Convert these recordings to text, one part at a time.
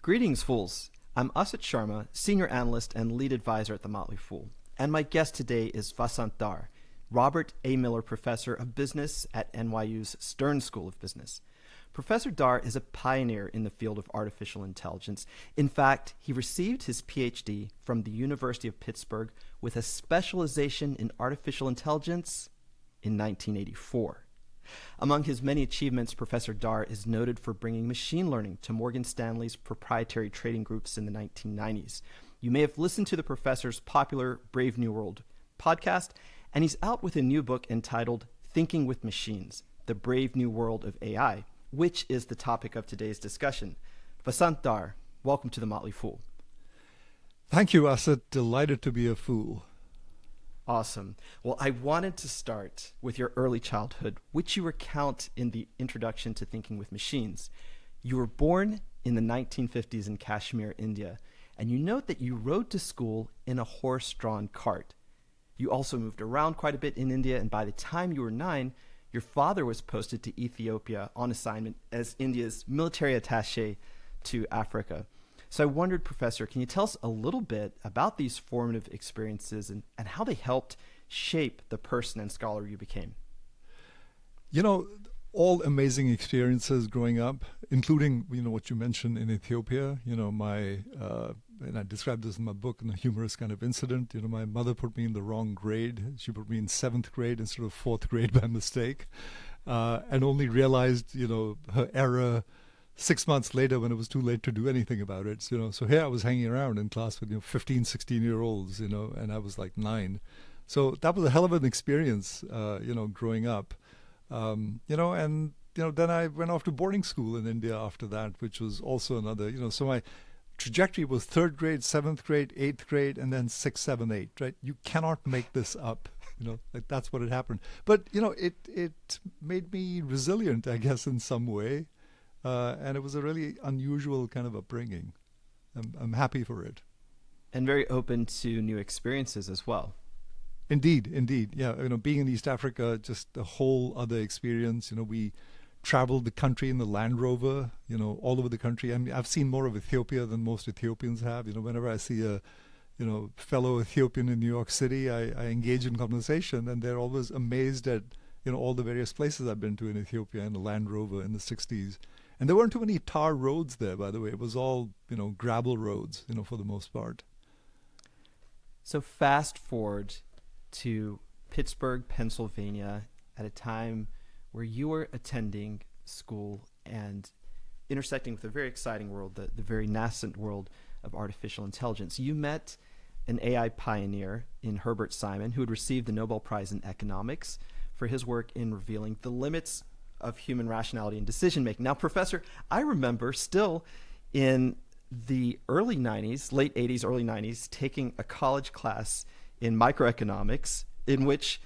Greetings, fools. I'm Asit Sharma, Senior Analyst and Lead Advisor at the Motley Fool. And my guest today is Vasant Dhar, Robert A. Miller Professor of Business at NYU's Stern School of Business. Professor Dhar is a pioneer in the field of artificial intelligence. In fact, he received his PhD from the University of Pittsburgh with a specialization in artificial intelligence in 1984. Among his many achievements, Professor Dhar is noted for bringing machine learning to Morgan Stanley's proprietary trading groups in the 1990s. You may have listened to the professor's popular Brave New World podcast, and he's out with a new book entitled Thinking with Machines, The Brave New World of AI, which is the topic of today's discussion. Vasant Dhar, welcome to the Motley Fool. Thank you, Asit. Delighted to be a fool. Awesome. Well, I wanted to start with your early childhood, which you recount in the introduction to Thinking with Machines. You were born in the 1950s in Kashmir, India, and you note that you rode to school in a horse-drawn cart. You also moved around quite a bit in India, and by the time you were 9, your father was posted to Ethiopia on assignment as India's military attaché to Africa. So I wondered, Professor, can you tell us a little bit about these formative experiences and how they helped shape the person and scholar you became? You know, all amazing experiences growing up, including, what you mentioned in Ethiopia. And I described this in my book in a humorous kind of incident. My mother put me in the wrong grade. She put me in 7th grade instead of 4th grade by mistake, and only realized, her error 6 months later when it was too late to do anything about it. So here I was hanging around in class with 15, 16-year-olds, and I was like 9. So that was a hell of an experience, growing up. Then I went off to boarding school in India after that, which was also another, so my trajectory was 3rd grade, 7th grade, 8th grade, and then 6, 7, 8, right? You cannot make this up, like that's what had happened. But, it made me resilient, I guess, in some way. And it was a really unusual kind of upbringing. I'm happy for it. And very open to new experiences as well. Indeed. Yeah, being in East Africa, just a whole other experience. We traveled the country in the Land Rover, all over the country. I mean, I've seen more of Ethiopia than most Ethiopians have. Whenever I see a, fellow Ethiopian in New York City, I engage in conversation, and they're always amazed at, all the various places I've been to in Ethiopia in the Land Rover in the 60s. And there weren't too many tar roads there, by the way. It was all, gravel roads, for the most part. So fast forward to Pittsburgh, Pennsylvania, at a time where you were attending school and intersecting with a very exciting world, the very nascent world of artificial intelligence. You met an AI pioneer in Herbert Simon, who had received the Nobel Prize in Economics for his work in revealing the limits of human rationality and decision-making. Now, Professor, I remember still in the early 90s, late 80s, early 90s, taking a college class in microeconomics in which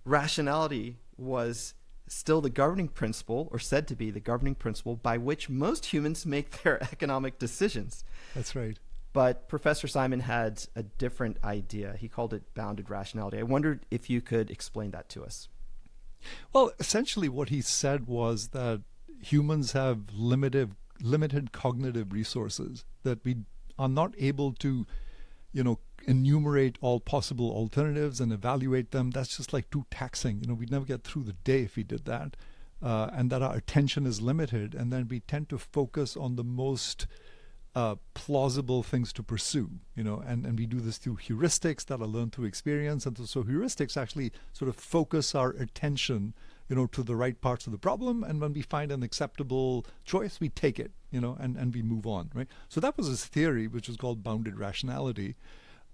rationality was still the governing principle, or said to be the governing principle, by which most humans make their economic decisions. That's right. But Professor Simon had a different idea. He called it bounded rationality. I wondered if you could explain that to us. Well, essentially what he said was that humans have limited cognitive resources, that we are not able to, enumerate all possible alternatives and evaluate them. That's just like too taxing. We'd never get through the day if we did that. And that our attention is limited, and then we tend to focus on the most plausible things to pursue, and we do this through heuristics that are learned through experience. And so heuristics actually sort of focus our attention, to the right parts of the problem. And when we find an acceptable choice, we take it, and we move on, right? So that was his theory, which was called bounded rationality.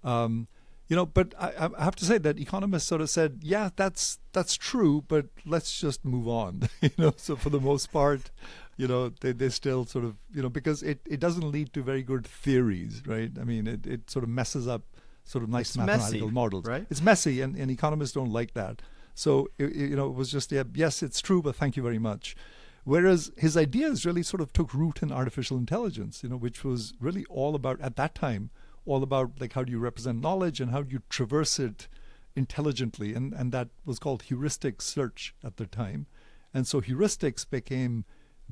But I have to say that economists sort of said, yeah, that's true, but let's just move on, So for the most part, they still sort of, because it doesn't lead to very good theories, right? I mean, it sort of messes up sort of nice mathematical models. Right? It's messy, and economists don't like that. So, it was just, yes, it's true, but thank you very much. Whereas his ideas really sort of took root in artificial intelligence, which was really all about, at that time, all about like how do you represent knowledge and how do you traverse it intelligently. And that was called heuristic search at the time. And so heuristics became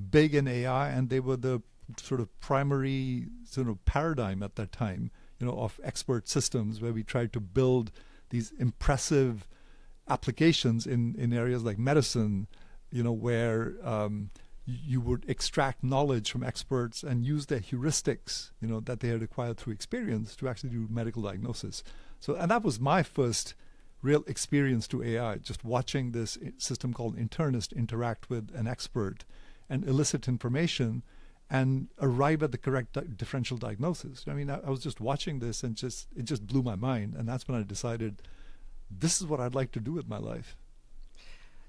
big in AI, and they were the sort of primary sort of paradigm at that time, of expert systems where we tried to build these impressive applications in areas like medicine, where you would extract knowledge from experts and use their heuristics, that they had acquired through experience to actually do medical diagnosis. So, and that was my first real experience to AI, just watching this system called Internist interact with an expert and elicit information and arrive at the correct differential diagnosis. I mean, I was just watching this and it just blew my mind. And that's when I decided this is what I'd like to do with my life.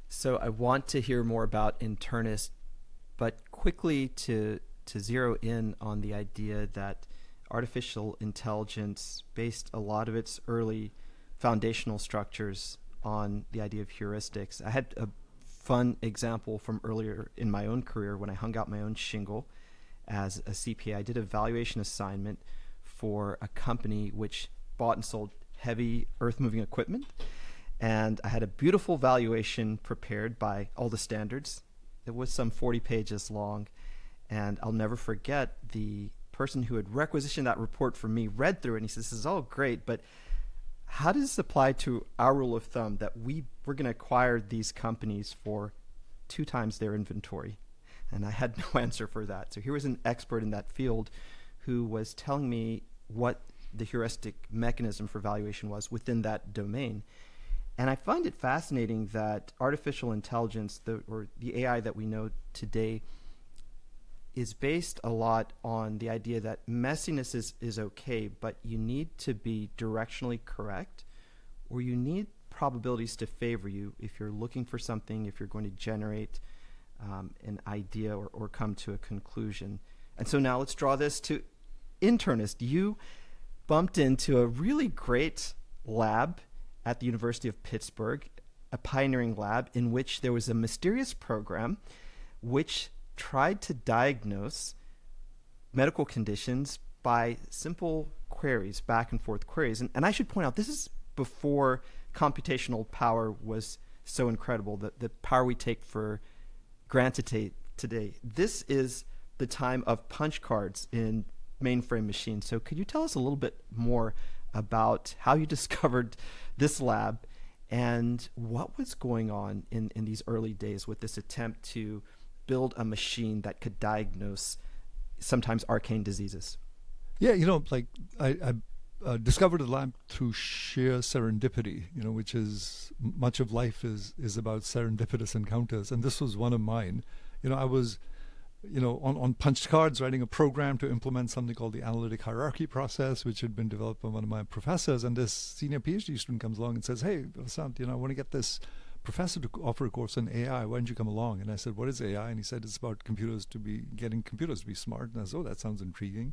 So I want to hear more about Internist, but quickly to zero in on the idea that artificial intelligence based a lot of its early foundational structures on the idea of heuristics. I had a fun example from earlier in my own career when I hung out my own shingle as a CPA. I did a valuation assignment for a company which bought and sold heavy earth-moving equipment, and I had a beautiful valuation prepared by all the standards. It was some 40 pages long, and I'll never forget the person who had requisitioned that report for me read through it, and he says, "This is all great, but how does this apply to our rule of thumb that we're going to acquire these companies for 2 times their inventory?" And I had no answer for that. So here was an expert in that field who was telling me what the heuristic mechanism for valuation was within that domain. And I find it fascinating that artificial intelligence, or the AI that we know today, is based a lot on the idea that messiness is okay, but you need to be directionally correct, or you need probabilities to favor you if you're looking for something, if you're going to generate an idea or come to a conclusion. And so now let's draw this to Internist. You bumped into a really great lab at the University of Pittsburgh, a pioneering lab in which there was a mysterious program which tried to diagnose medical conditions by simple queries, back and forth queries. And I should point out, this is before computational power was so incredible, the power we take for granted today. This is the time of punch cards in mainframe machines. So could you tell us a little bit more about how you discovered this lab and what was going on in these early days with this attempt to build a machine that could diagnose sometimes arcane diseases? Yeah, I discovered the lab through sheer serendipity, which is much of life is about serendipitous encounters. And this was one of mine. I was, on punched cards writing a program to implement something called the analytic hierarchy process, which had been developed by one of my professors. And this senior PhD student comes along and says, "Hey, Vasant, I want to get this professor to offer a course on AI. Why don't you come along?" And I said, "What is AI?" And he said, "It's about getting computers to be smart." And I said, "Oh, that sounds intriguing."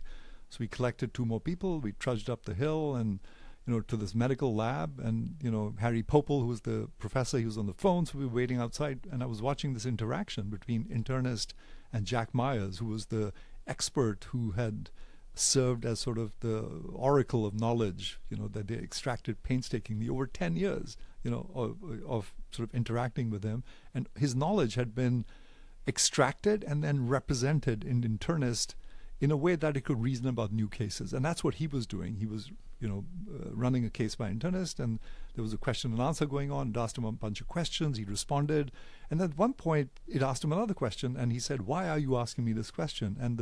So we collected 2 more people. We trudged up the hill and, to this medical lab. And, Harry Popel, who was the professor, he was on the phone. So we were waiting outside. And I was watching this interaction between Internist and Jack Myers, who was the expert who had served as sort of the oracle of knowledge, that they extracted painstakingly over 10 years, of sort of interacting with him. And his knowledge had been extracted and then represented in Internist in a way that it could reason about new cases. And that's what he was doing. He was, running a case by Internist, and there was a question and answer going on. It asked him a bunch of questions. He responded. And at one point, it asked him another question, and he said, "Why are you asking me this question?" And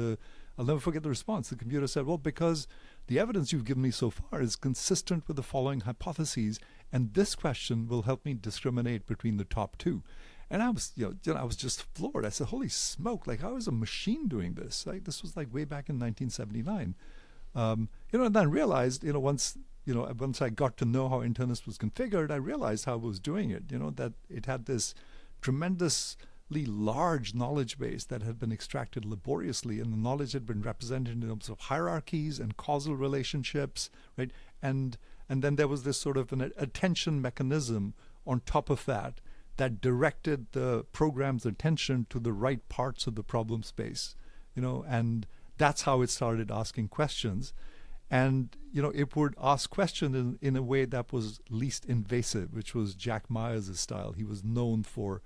I'll never forget the response. The computer said, "Well, because the evidence you've given me so far is consistent with the following hypotheses, and this question will help me discriminate between the top 2. And I was, I was just floored. I said, "Holy smoke! How is a machine doing this?" This was way back in 1979. And then I realized, once I got to know how Internist was configured, I realized how it was doing it. That it had this tremendously large knowledge base that had been extracted laboriously, and the knowledge had been represented in terms of hierarchies and causal relationships, right? And then there was this sort of an attention mechanism on top of that directed the program's attention to the right parts of the problem space, and that's how it started asking questions. And, it would ask questions in a way that was least invasive, which was Jack Myers' style. He was known for,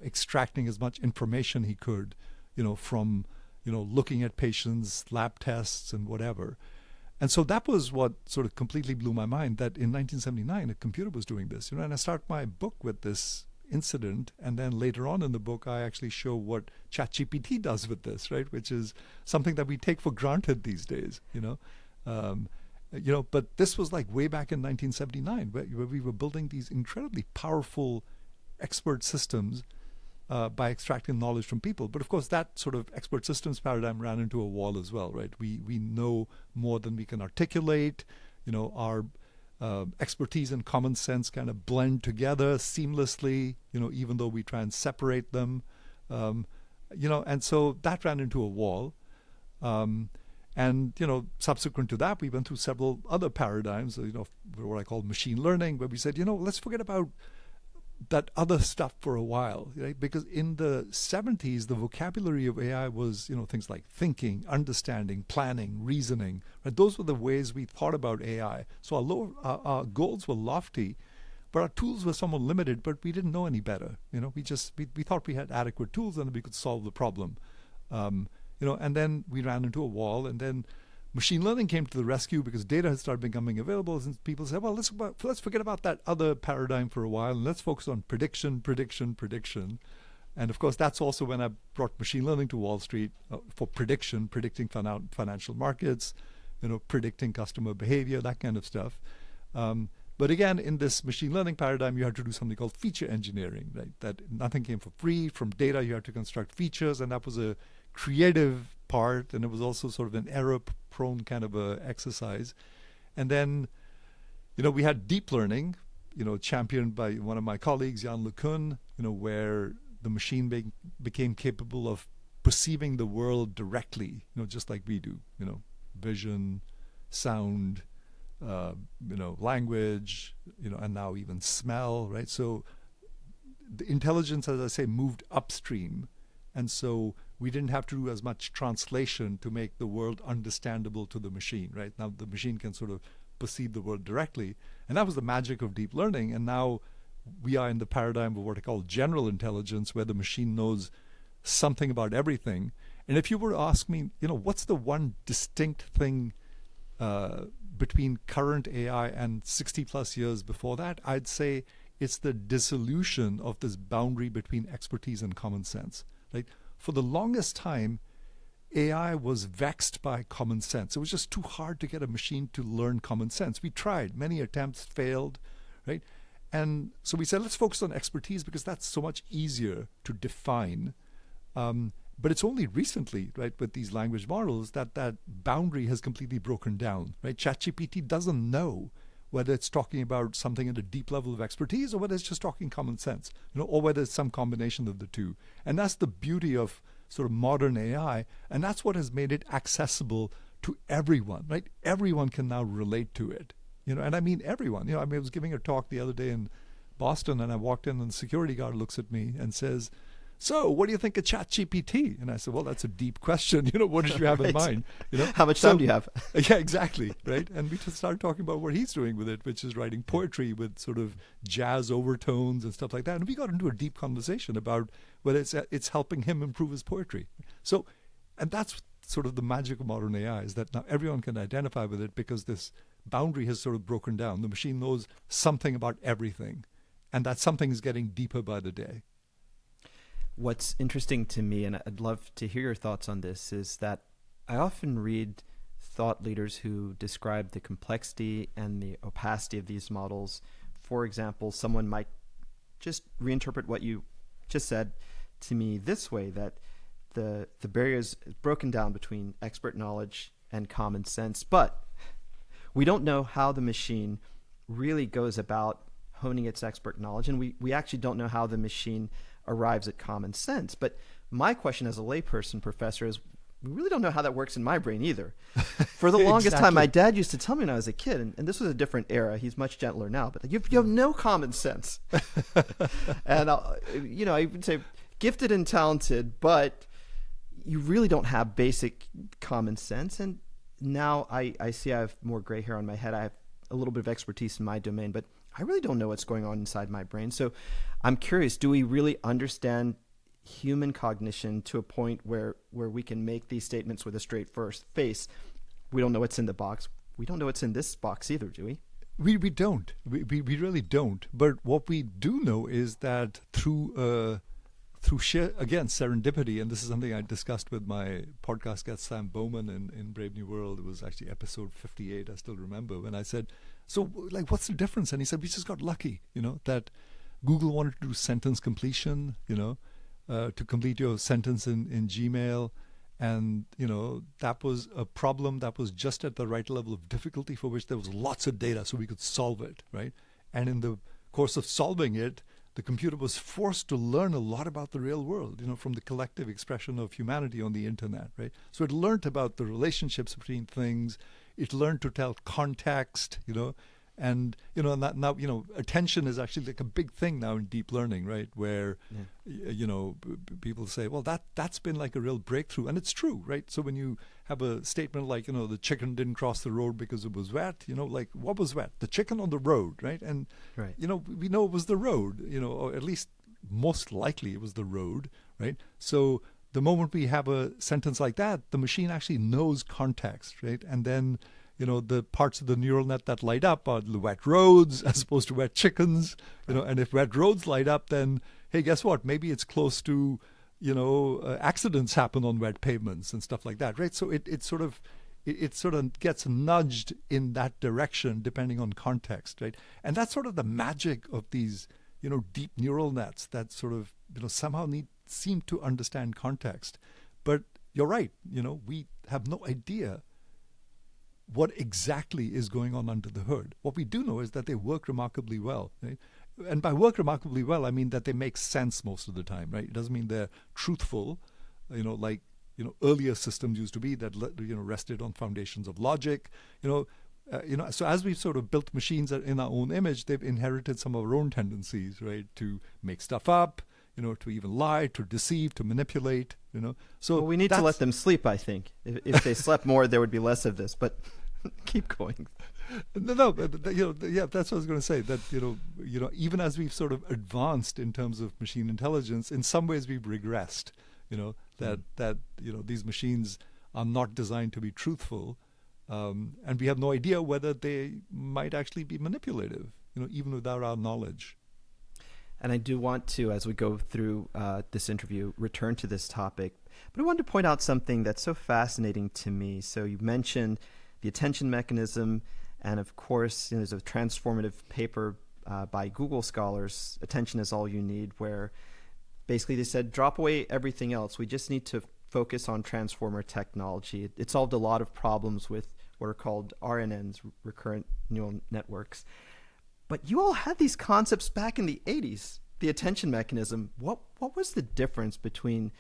extracting as much information he could, from, looking at patients, lab tests, and whatever. And so that was what sort of completely blew my mind, that in 1979, a computer was doing this. And I start my book with this incident, and then later on in the book, I actually show what ChatGPT does with this, right? Which is something that we take for granted these days, But this was like way back in 1979, where we were building these incredibly powerful expert systems by extracting knowledge from people. But of course, that sort of expert systems paradigm ran into a wall as well, right? We know more than we can articulate. Our expertise and common sense kind of blend together seamlessly, even though we try and separate them. And so that ran into a wall. And subsequent to that, we went through several other paradigms, what I call machine learning, where we said, let's forget about that other stuff for a while, right? Because in the 70s, the vocabulary of AI was, things like thinking, understanding, planning, reasoning, right? Those were the ways we thought about AI. So our goals were lofty, but our tools were somewhat limited, but we didn't know any better. We thought we had adequate tools and we could solve the problem. And then we ran into a wall, and then machine learning came to the rescue because data had started becoming available, and people said, well, let's forget about that other paradigm for a while, and let's focus on prediction. And of course, that's also when I brought machine learning to Wall Street for predicting financial markets, predicting customer behavior, that kind of stuff. But again, in this machine learning paradigm, you had to do something called feature engineering, right? That nothing came for free. From data, you had to construct features, and that was a creative part, and it was also sort of an error-prone kind of a exercise. And then, we had deep learning, championed by one of my colleagues, Jan LeCun, where the machine became capable of perceiving the world directly, just like we do, vision, sound, language, and now even smell, right? So the intelligence, as I say, moved upstream. And so we didn't have to do as much translation to make the world understandable to the machine, right? Now the machine can sort of perceive the world directly. And that was the magic of deep learning. And now we are in the paradigm of what I call general intelligence, where the machine knows something about everything. And if you were to ask me, what's the one distinct thing between current AI and 60 plus years before that, I'd say it's the dissolution of this boundary between expertise and common sense. Right? For the longest time, AI was vexed by common sense. It was just too hard to get a machine to learn common sense. We tried, many attempts failed, right? And so we said, let's focus on expertise because that's so much easier to define. But it's only recently, right, with these language models that boundary has completely broken down, right? ChatGPT doesn't know whether it's talking about something at a deep level of expertise or whether it's just talking common sense, or whether it's some combination of the two. And that's the beauty of sort of modern AI, and that's what has made it accessible to everyone, right? Everyone can now relate to it, and I mean everyone. I was giving a talk the other day in Boston, and I walked in, and the security guard looks at me and says, "So, what do you think of ChatGPT?" And I said, "Well, that's a deep question. What did you have in mind? How much time do you have?" Yeah, exactly, right? And we just started talking about what he's doing with it, which is writing poetry with sort of jazz overtones and stuff like that. And we got into a deep conversation about whether it's helping him improve his poetry. So, and that's sort of the magic of modern AI, is that now everyone can identify with it because this boundary has sort of broken down. The machine knows something about everything, and that something is getting deeper by the day. What's interesting to me, and I'd love to hear your thoughts on this, is that I often read thought leaders who describe the complexity and the opacity of these models. For example, someone might just reinterpret what you just said to me this way, that the barrier is broken down between expert knowledge and common sense, but we don't know how the machine really goes about honing its expert knowledge, and we actually don't know how the machine arrives at common sense. But my question as a layperson, Professor, is we really don't know how that works in my brain either. For the longest time, my dad used to tell me when I was a kid, and this was a different era. He's much gentler now, but you have no common sense. And I would say gifted and talented, but you really don't have basic common sense. And now I see I have more gray hair on my head. I have a little bit of expertise in my domain, but I really don't know what's going on inside my brain. So I'm curious, do we really understand human cognition to a point where we can make these statements with a straight face. We don't know what's in the box. We don't know what's in this box either, do we? We don't. We really don't. But what we do know is that through sheer, again, serendipity, and this is something I discussed with my podcast guest Sam Bowman in Brave New World. It was actually episode 58, I still remember, when I said, so, like, what's the difference? And he said, we just got lucky, that Google wanted to do sentence completion, to complete your sentence in Gmail. And, that was a problem that was just at the right level of difficulty for which there was lots of data so we could solve it, right? And in the course of solving it, the computer was forced to learn a lot about the real world, from the collective expression of humanity on the internet, right? So it learned about the relationships between things. It learned to tell context, and now attention is actually like a big thing now in deep learning, right? Where people say, well, that's been like a real breakthrough, and it's true, right? So when you have a statement like the chicken didn't cross the road because it was wet, like what was wet? The chicken on the road, right? And right. We know it was the road, or at least most likely it was the road, right? So the moment we have a sentence like that, the machine actually knows context, right? And then the parts of the neural net that light up are the wet roads as opposed to wet chickens, and if wet roads light up, then, hey, guess what? Maybe it's close to, accidents happen on wet pavements and stuff like that, right? So it sort of gets nudged in that direction depending on context, right? And that's sort of the magic of these, deep neural nets that sort of, somehow seem to understand context. But you're right, we have no idea what exactly is going on under the hood. What we do know is that they work remarkably well, right? And by work remarkably well, I mean that they make sense most of the time, right? It doesn't mean they're truthful, like earlier systems used to be that rested on foundations of logic, So as we've sort of built machines in our own image, they've inherited some of our own tendencies, right? To make stuff up, to even lie, to deceive, to manipulate, So we need to let them sleep, I think. If they slept more, there would be less of this. But keep going. No, yeah, that's what I was going to say. That even as we've sort of advanced in terms of machine intelligence, in some ways we've regressed. That these machines are not designed to be truthful, and we have no idea whether they might actually be manipulative. Even without our knowledge. And I do want to, as we go through this interview, return to this topic. But I wanted to point out something that's so fascinating to me. So you mentioned the attention mechanism, and of course, there's a transformative paper by Google scholars, Attention is All You Need, where basically they said, drop away everything else. We just need to focus on transformer technology. It solved a lot of problems with what are called RNNs, recurrent neural networks. But you all had these concepts back in the 80s, the attention mechanism. What was the difference between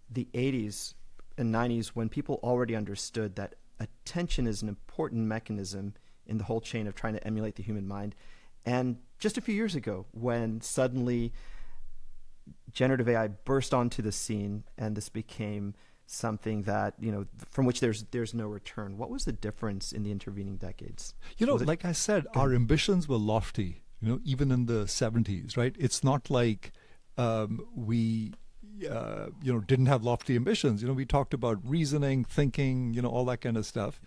the 80s and 90s when people already understood that attention is an important mechanism in the whole chain of trying to emulate the human mind, and just a few years ago when suddenly generative AI burst onto the scene and this became something that, from which there's no return? What was the difference in the intervening decades? Like I said, our ambitions were lofty, even in the 70s, right? It's not like we didn't have lofty ambitions. We talked about reasoning, thinking, all that kind of stuff.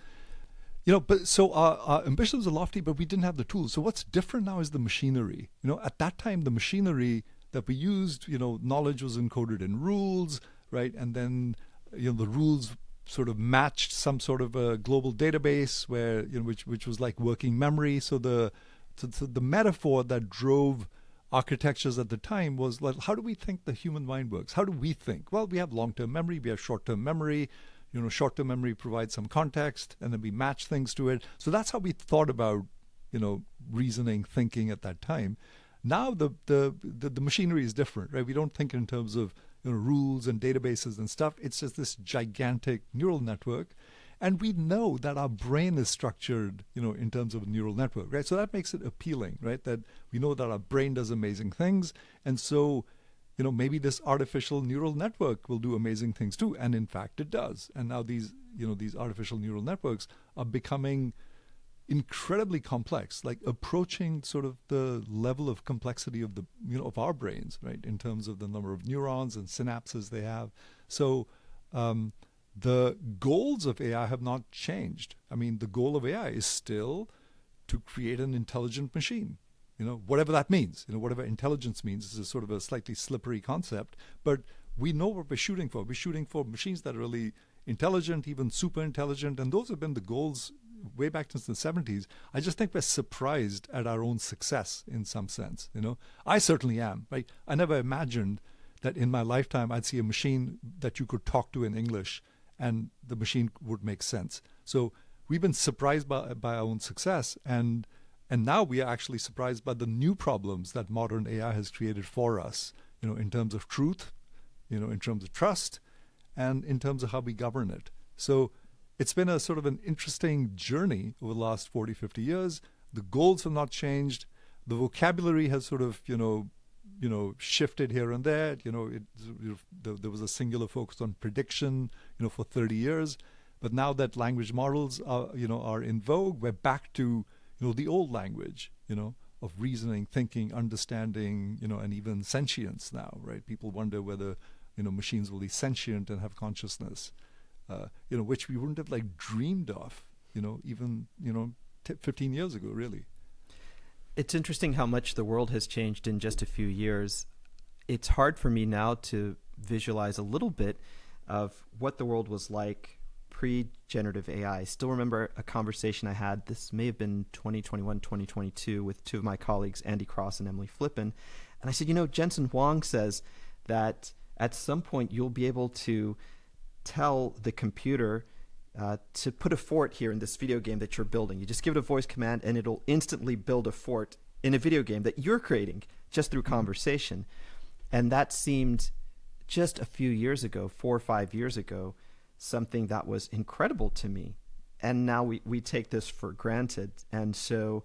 But so our ambitions are lofty, but we didn't have the tools. So what's different now is the machinery. At that time, the machinery that we used, knowledge was encoded in rules, right? And then, the rules sort of matched some sort of a global database where, which was like working memory. So the metaphor that drove architectures at the time was like, how do we think the human mind works? How do we think? Well, we have long-term memory, we have short-term memory. Short-term memory provides some context, and then we match things to it. So that's how we thought about, reasoning, thinking at that time. Now the machinery is different, right? We don't think in terms of rules and databases and stuff. It's just this gigantic neural network. And we know that our brain is structured, in terms of a neural network, right? So that makes it appealing, right? That we know that our brain does amazing things. And so, maybe this artificial neural network will do amazing things too. And in fact, it does. And now these artificial neural networks are becoming incredibly complex, like approaching sort of the level of complexity of the of our brains, right, in terms of the number of neurons and synapses they have. So the goals of AI have not changed. I mean, the goal of AI is still to create an intelligent machine. Whatever that means, whatever intelligence means is a sort of a slightly slippery concept, but we know what we're shooting for. We're shooting for machines that are really intelligent, even super intelligent, and those have been the goals way back since the 70s. I just think we're surprised at our own success in some sense. I certainly am. Right? I never imagined that in my lifetime I'd see a machine that you could talk to in English and the machine would make sense. So we've been surprised by our own success, and now we are actually surprised by the new problems that modern AI has created for us, in terms of truth, in terms of trust, and in terms of how we govern it. So it's been a sort of an interesting journey over the last 40, 50 years. The goals have not changed. The vocabulary has sort of, shifted here and there. There was a singular focus on prediction, for 30 years. But now that language models are in vogue, we're back to, the old language, of reasoning, thinking, understanding, and even sentience now, right? People wonder whether, machines will be sentient and have consciousness. Which we wouldn't have dreamed of, even 15 years ago, really. It's interesting how much the world has changed in just a few years. It's hard for me now to visualize a little bit of what the world was like pre-generative AI. I still remember a conversation I had, this may have been 2021, 2022, with two of my colleagues, Andy Cross and Emily Flippen. And I said, Jensen Huang says that at some point you'll be able to tell the computer to put a fort here in this video game that you're building. You just give it a voice command and it'll instantly build a fort in a video game that you're creating just through conversation. And that seemed just a few years ago, 4 or 5 years ago, something that was incredible to me. And now we take this for granted. And so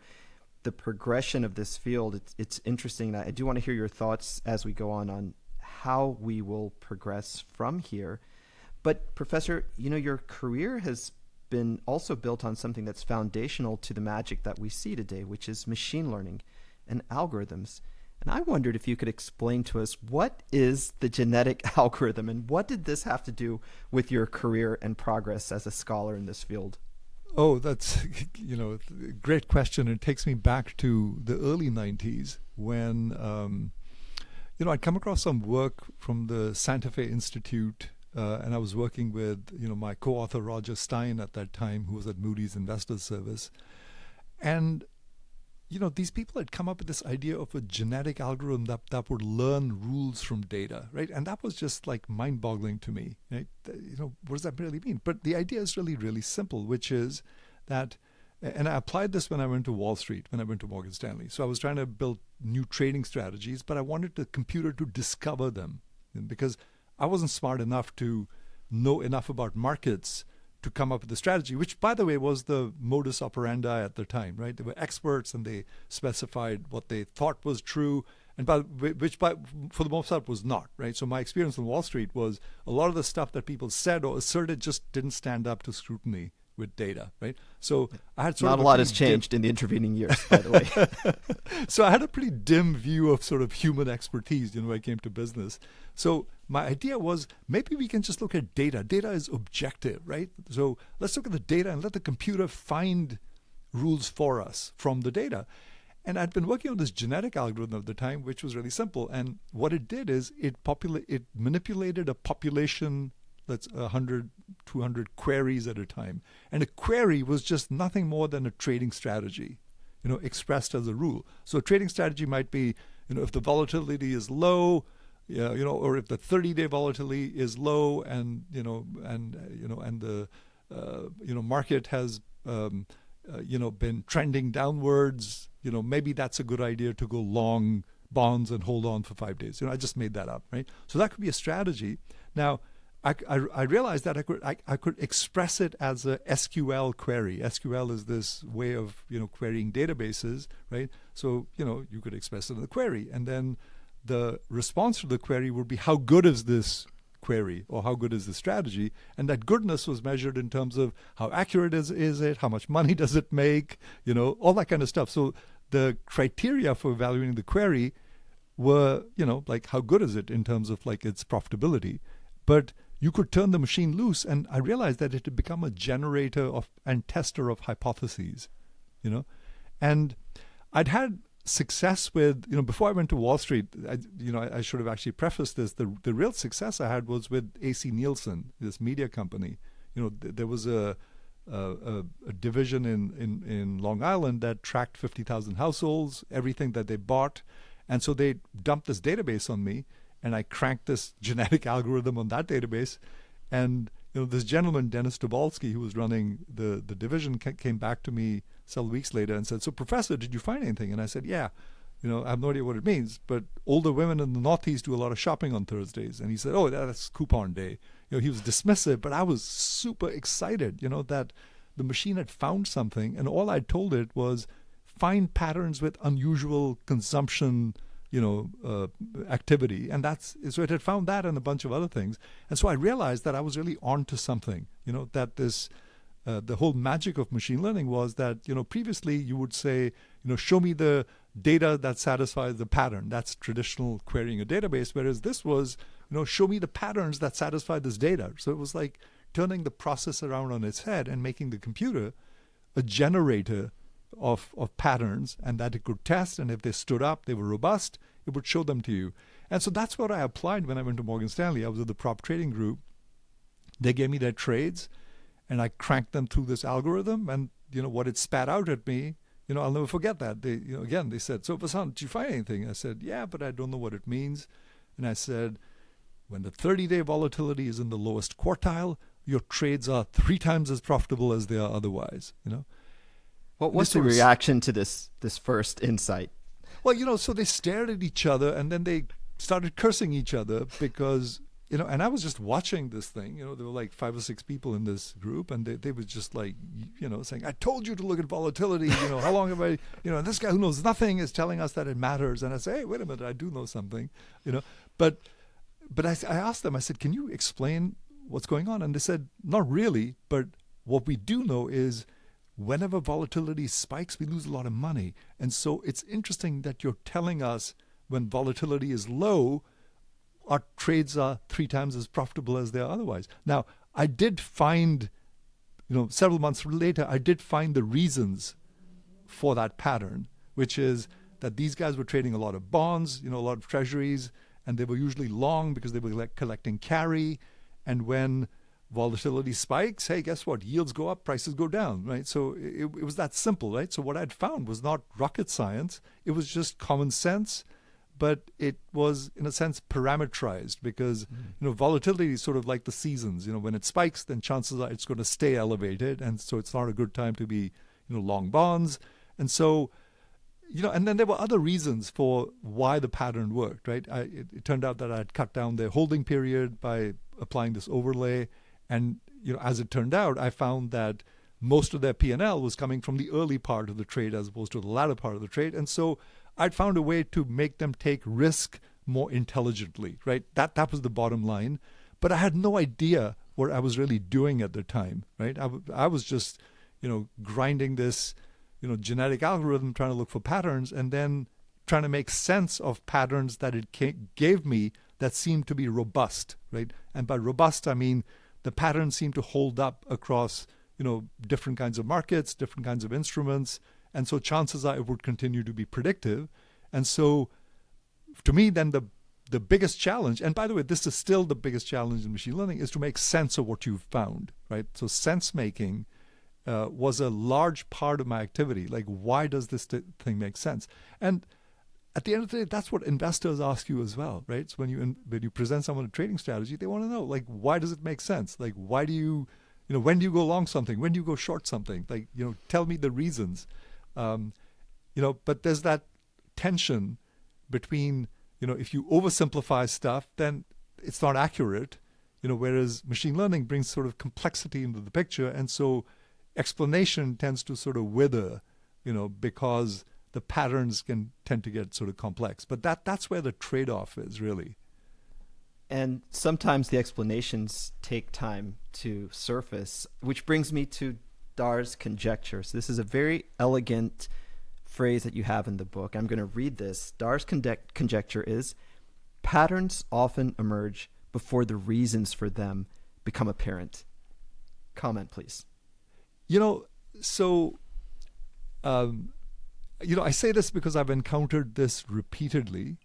the progression of this field, it's interesting. I do want to hear your thoughts as we go on how we will progress from here. But Professor, your career has been also built on something that's foundational to the magic that we see today, which is machine learning and algorithms. And I wondered if you could explain to us, what is the genetic algorithm and what did this have to do with your career and progress as a scholar in this field? Oh, that's a great question. It takes me back to the early 90s when I'd come across some work from the Santa Fe Institute. And I was working with, my co-author Roger Stein at that time, who was at Moody's Investors Service. And, these people had come up with this idea of a genetic algorithm that would learn rules from data, right? And that was just mind-boggling to me, right? What does that really mean? But the idea is really, really simple, which is that, and I applied this when I went to Wall Street, when I went to Morgan Stanley. So I was trying to build new trading strategies, but I wanted the computer to discover them, because I wasn't smart enough to know enough about markets to come up with the strategy, which, by the way, was the modus operandi at the time, right? They were experts and they specified what they thought was true, and for the most part was not, right? So my experience on Wall Street was a lot of the stuff that people said or asserted just didn't stand up to scrutiny with data, right? So I had not a lot has changed in the intervening years, by the way. So I had a pretty dim view of sort of human expertise, when it came to business. So my idea was, maybe we can just look at data. Data is objective, right? So let's look at the data and let the computer find rules for us from the data. And I'd been working on this genetic algorithm at the time, which was really simple. And what it did is it manipulated a population that's 100, 200 queries at a time. And a query was just nothing more than a trading strategy, expressed as a rule. So a trading strategy might be, if the volatility is low, or if the 30-day volatility is low, and the market has been trending downwards, maybe that's a good idea to go long bonds and hold on for 5 days. I just made that up, right? So that could be a strategy. Now, I realized that I could express it as a SQL query. SQL is this way of querying databases, right? So you could express it in the query, and then the response to the query would be, how good is this query, or how good is the strategy? And that goodness was measured in terms of how accurate is it, how much money does it make, all that kind of stuff. So the criteria for evaluating the query were, like how good is it in terms of like its profitability. But you could turn the machine loose, and I realized that it had become a generator of and tester of hypotheses, and I'd had success with, before I went to Wall Street, I should have actually prefaced this. The real success I had was with AC Nielsen, this media company. There was a division in Long Island that tracked 50,000 households, everything that they bought. And so they dumped this database on me, and I cranked this genetic algorithm on that database. And this gentleman, Dennis Tobolsky, who was running the division, came back to me several weeks later and said, "So, Professor, did you find anything?" And I said, "Yeah, I have no idea what it means, but older women in the Northeast do a lot of shopping on Thursdays." And he said, "Oh, that's coupon day." He was dismissive, but I was super excited, that the machine had found something, and all I told it was find patterns with unusual consumption, activity. And so it had found that and a bunch of other things. And so I realized that I was really onto something, that this, the whole magic of machine learning was that, previously you would say, show me the data that satisfies the pattern. That's traditional querying a database. Whereas this was, show me the patterns that satisfy this data. So it was like turning the process around on its head and making the computer a generator of patterns, and that it could test, and if they stood up, they were robust, it would show them to you. And so that's what I applied when I went to Morgan Stanley. I was at the prop trading group. They gave me their trades, and I cranked them through this algorithm, and what it spat out at me, I'll never forget that. They, again, they said, "So, Vasant, did you find anything?" I said, "Yeah, but I don't know what it means." And I said, "When the 30-day volatility is in the lowest quartile, your trades are 3 times as profitable as they are otherwise." What was the reaction to this first insight? Well, so they stared at each other, and then they started cursing each other because, and I was just watching this thing. There were like 5 or 6 people in this group, and they were just like, saying, "I told you to look at volatility. How long have I, and this guy who knows nothing is telling us that it matters." And I say, "Hey, wait a minute, I do know something, But I asked them, I said, "Can you explain what's going on?" And they said, "Not really, but what we do know is whenever volatility spikes, we lose a lot of money. And so it's interesting that you're telling us when volatility is low, our trades are 3 times as profitable as they are otherwise." Now, I did find, several months later, I did find the reasons for that pattern, which is that these guys were trading a lot of bonds, a lot of treasuries, and they were usually long because they were collecting carry. And when volatility spikes, hey, guess what? Yields go up, prices go down, right? So it was that simple, right? So what I'd found was not rocket science. It was just common sense, but it was, in a sense, parameterized because, volatility is sort of like the seasons. When it spikes, then chances are it's going to stay elevated. And so it's not a good time to be, long bonds. And so, and then there were other reasons for why the pattern worked, right? It turned out that I had cut down their holding period by applying this overlay. And, as it turned out, I found that most of their P&L was coming from the early part of the trade as opposed to the latter part of the trade. And so I'd found a way to make them take risk more intelligently, right? That was the bottom line. But I had no idea what I was really doing at the time, right? I was just, grinding this, genetic algorithm, trying to look for patterns, and then trying to make sense of patterns that it gave me that seemed to be robust, right? And by robust, I mean the patterns seem to hold up across, different kinds of markets, different kinds of instruments. And so chances are it would continue to be predictive. And so to me, then the biggest challenge, and by the way, this is still the biggest challenge in machine learning, is to make sense of what you've found, right? So sense making was a large part of my activity. Like, why does this thing make sense? And at the end of the day, that's what investors ask you as well, right? So when you present someone a trading strategy, they want to know, like, why does it make sense? Like, why do you, when do you go long something? When do you go short something? Like, tell me the reasons. But there's that tension between, if you oversimplify stuff, then it's not accurate, whereas machine learning brings sort of complexity into the picture. And so explanation tends to sort of wither, because the patterns can tend to get sort of complex. But that's where the trade-off is, really. And sometimes the explanations take time to surface, which brings me to Dhar's conjecture. So this is a very elegant phrase that you have in the book. I'm going to read this. Dhar's conjecture is, patterns often emerge before the reasons for them become apparent. Comment, please. I say this because I've encountered this repeatedly.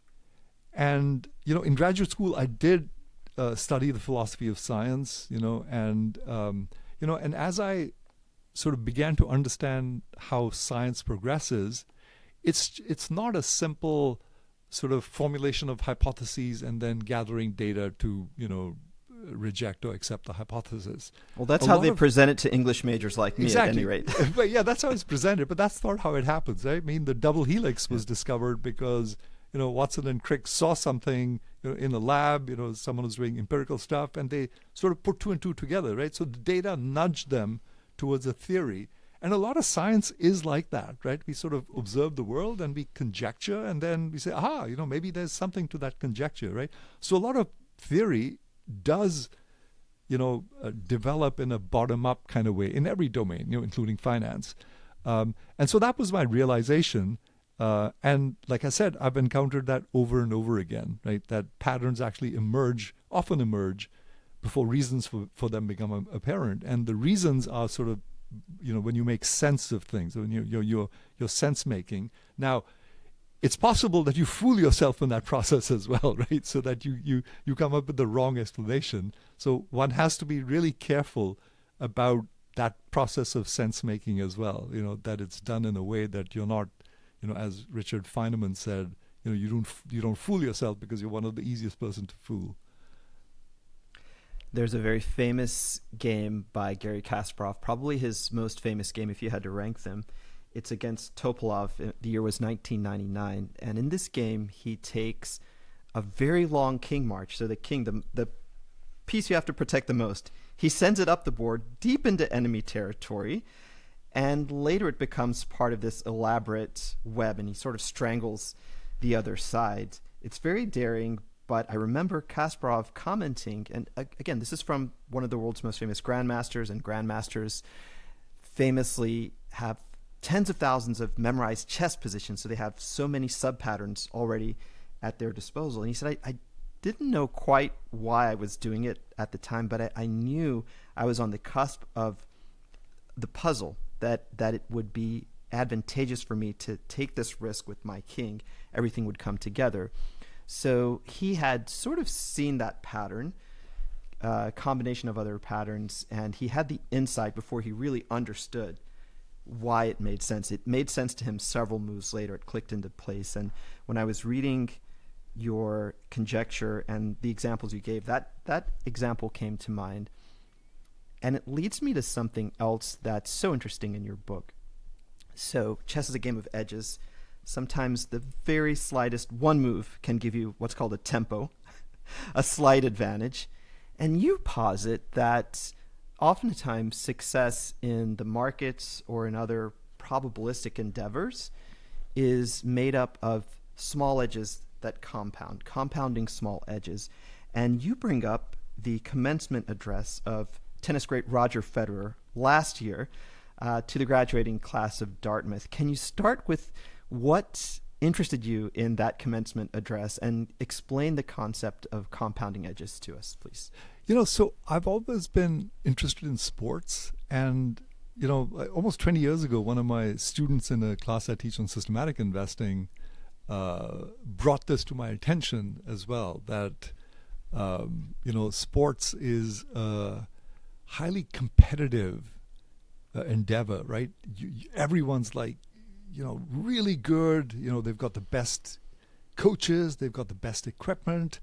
And, in graduate school, I did study the philosophy of science, and as I sort of began to understand how science progresses, it's not a simple sort of formulation of hypotheses and then gathering data to, reject or accept the hypothesis. Well, that's how they present it to English majors like me, exactly. at any rate. But yeah, that's how it's presented, but that's not how it happens, right? I mean, the double helix was discovered because, Watson and Crick saw something in a lab, someone was doing empirical stuff, and they sort of put two and two together, right? So the data nudged them towards a theory. And a lot of science is like that, right? We sort of observe the world and we conjecture, and then we say, maybe there's something to that conjecture, right? So a lot of theory does, develop in a bottom-up kind of way in every domain, including finance. And so that was my realization. And like I said, I've encountered that over and over again, right? That patterns actually often emerge before reasons for them become apparent. And the reasons are sort of, when you make sense of things, when you're sense making. Now, it's possible that you fool yourself in that process as well, right? So that you come up with the wrong explanation. So one has to be really careful about that process of sense making as well, that it's done in a way that you're not, as Richard Feynman said, you don't fool yourself because you're one of the easiest person to fool. There's a very famous game by Garry Kasparov, probably his most famous game if you had to rank them. It's against Topalov. The year was 1999. And in this game, he takes a very long king march. So the king, the piece you have to protect the most, he sends it up the board deep into enemy territory. And later it becomes part of this elaborate web, and he sort of strangles the other side. It's very daring, but I remember Kasparov commenting, and again, this is from one of the world's most famous grandmasters, and grandmasters famously have tens of thousands of memorized chess positions, so they have so many sub-patterns already at their disposal. And he said, I didn't know quite why I was doing it at the time, but I knew I was on the cusp of the puzzle, that it would be advantageous for me to take this risk with my king. Everything would come together. So he had sort of seen that pattern, a combination of other patterns, and he had the insight before he really understood why it made sense. It made sense to him several moves later. It clicked into place. And when I was reading your conjecture and the examples you gave, that example came to mind. And it leads me to something else that's so interesting in your book. So chess is a game of edges. Sometimes the very slightest one move can give you what's called a tempo, a slight advantage. And you posit that oftentimes success in the markets or in other probabilistic endeavors is made up of small edges that compounding small edges. And you bring up the commencement address of tennis great Roger Federer last year to the graduating class of Dartmouth. Can you start with what interested you in that commencement address and explain the concept of compounding edges to us, please? So I've always been interested in sports, and almost 20 years ago, one of my students in a class I teach on systematic investing brought this to my attention as well, that sports is a highly competitive endeavor, right? Everyone's like, really good. They've got the best coaches, they've got the best equipment,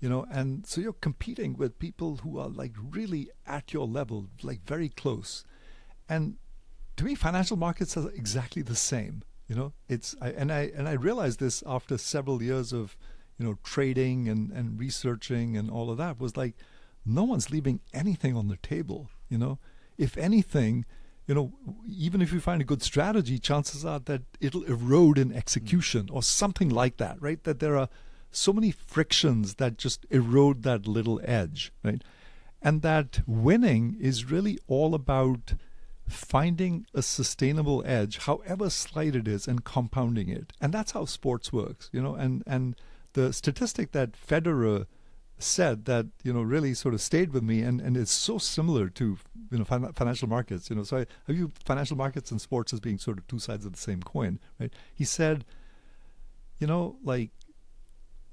and so you're competing with people who are like really at your level, like very close. And to me, financial markets are exactly the same. I realized this after several years of trading and researching and all of that, was like, no one's leaving anything on the table. If anything, even if you find a good strategy, chances are that it'll erode in execution or something like that, right? That there are so many frictions that just erode that little edge, right? And that winning is really all about finding a sustainable edge, however slight it is, and compounding it. And that's how sports works, and the statistic that Federer said that, really sort of stayed with me, and it's so similar to, financial markets, so I view financial markets and sports as being sort of two sides of the same coin, right? He said, like,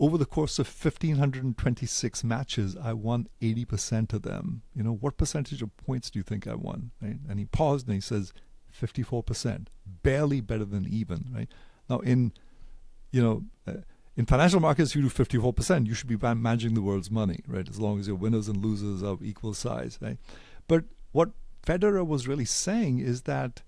over the course of 1,526 matches, I won 80% of them. What percentage of points do you think I won? Right? And he paused and he says, 54%, barely better than even. Right? Now, in financial markets, you do 54%. You should be managing the world's money, right? As long as your winners and losers are of equal size, right? But what Federer was really saying is that,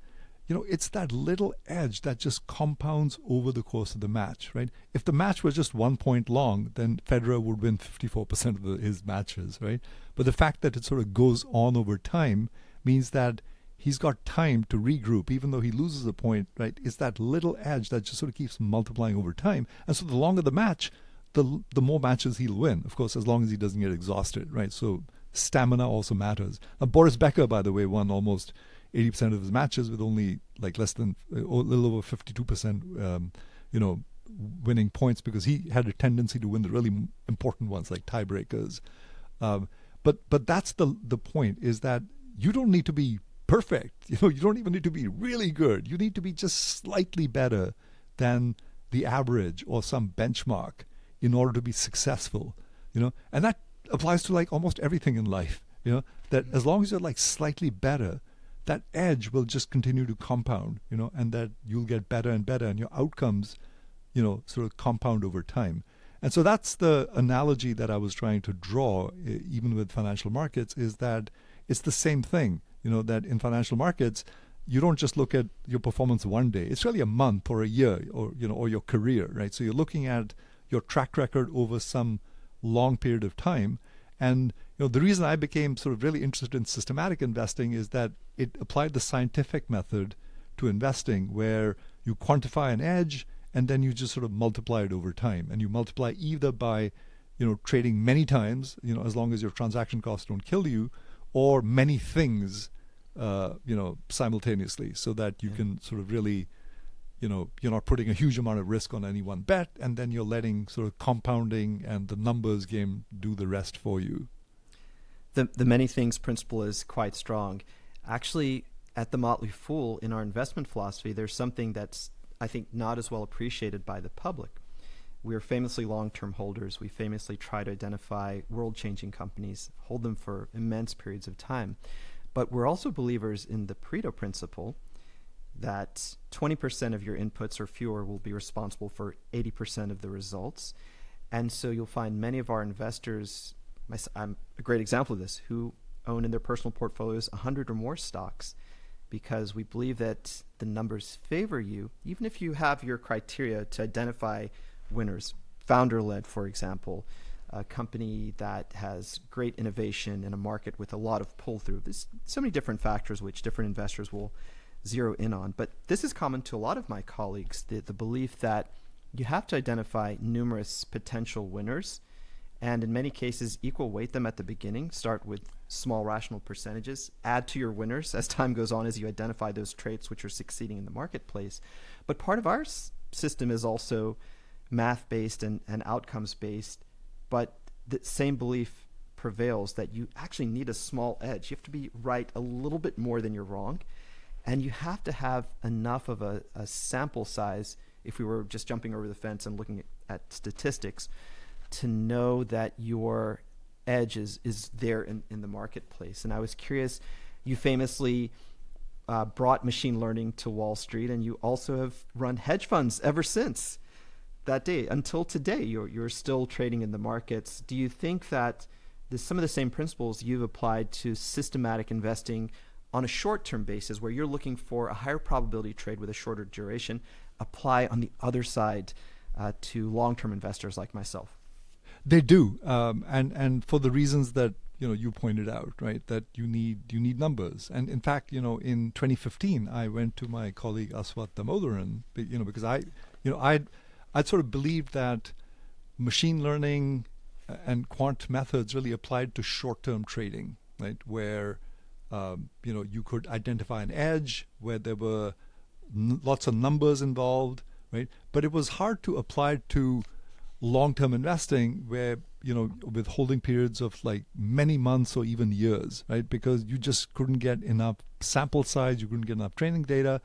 it's that little edge that just compounds over the course of the match, right? If the match was just 1 point long, then Federer would win 54% of his matches, right? But the fact that it sort of goes on over time means that he's got time to regroup, even though he loses a point, right? It's that little edge that just sort of keeps multiplying over time. And so the longer the match, the more matches he'll win, of course, as long as he doesn't get exhausted, right? So stamina also matters. Now, Boris Becker, by the way, won almost 80% of his matches with only like less than a little over 52%, winning points, because he had a tendency to win the really important ones like tiebreakers. But that's the point, is that you don't need to be perfect. You don't even need to be really good. You need to be just slightly better than the average or some benchmark in order to be successful. And that applies to like almost everything in life. That as long as you're like slightly better, that edge will just continue to compound, and that you'll get better and better, and your outcomes, sort of compound over time. And so that's the analogy that I was trying to draw, even with financial markets, is that it's the same thing, that in financial markets, you don't just look at your performance one day. It's really a month or a year, or your career, right? So you're looking at your track record over some long period of time. And the reason I became sort of really interested in systematic investing is that it applied the scientific method to investing, where you quantify an edge and then you just sort of multiply it over time. And you multiply either by, trading many times, as long as your transaction costs don't kill you, or many things, simultaneously, so that you can sort of really, you're not putting a huge amount of risk on any one bet, and then you're letting sort of compounding and the numbers game do the rest for you. The many things principle is quite strong. Actually, at the Motley Fool, in our investment philosophy, there's something that's, I think, not as well appreciated by the public. We're famously long-term holders. We famously try to identify world-changing companies, hold them for immense periods of time. But we're also believers in the Pareto principle, that 20% of your inputs or fewer will be responsible for 80% of the results. And so you'll find many of our investors, I'm a great example of this, who own in their personal portfolios 100 or more stocks, because we believe that the numbers favor you, even if you have your criteria to identify winners. Founder-led, for example, a company that has great innovation in a market with a lot of pull-through. There's so many different factors which different investors will zero in on. But this is common to a lot of my colleagues, the belief that you have to identify numerous potential winners, and in many cases equal weight them at the beginning. Start with small rational percentages, add to your winners as time goes on, as you identify those traits which are succeeding in the marketplace. But part of our system is also math-based and outcomes-based, but the same belief prevails that you actually need a small edge. You have to be right a little bit more than you're wrong, and you have to have enough of a sample size, if we were just jumping over the fence and looking at statistics, to know that your edge is there in the marketplace. And I was curious, you famously brought machine learning to Wall Street, and you also have run hedge funds ever since that day until today. You're still trading in the markets. Do you think that some of the same principles you've applied to systematic investing on a short-term basis, where you're looking for a higher probability trade with a shorter duration, apply on the other side to long-term investors like myself? They do, and for the reasons that you pointed out, right? That you need numbers. And in fact, in 2015, I went to my colleague Aswat Damodaran, because I'd sort of believed that machine learning and quant methods really applied to short-term trading, right? Where you could identify an edge, where there were lots of numbers involved, right? But it was hard to apply to long-term investing, where with holding periods of like many months or even years, right? Because you just couldn't get enough sample size, you couldn't get enough training data.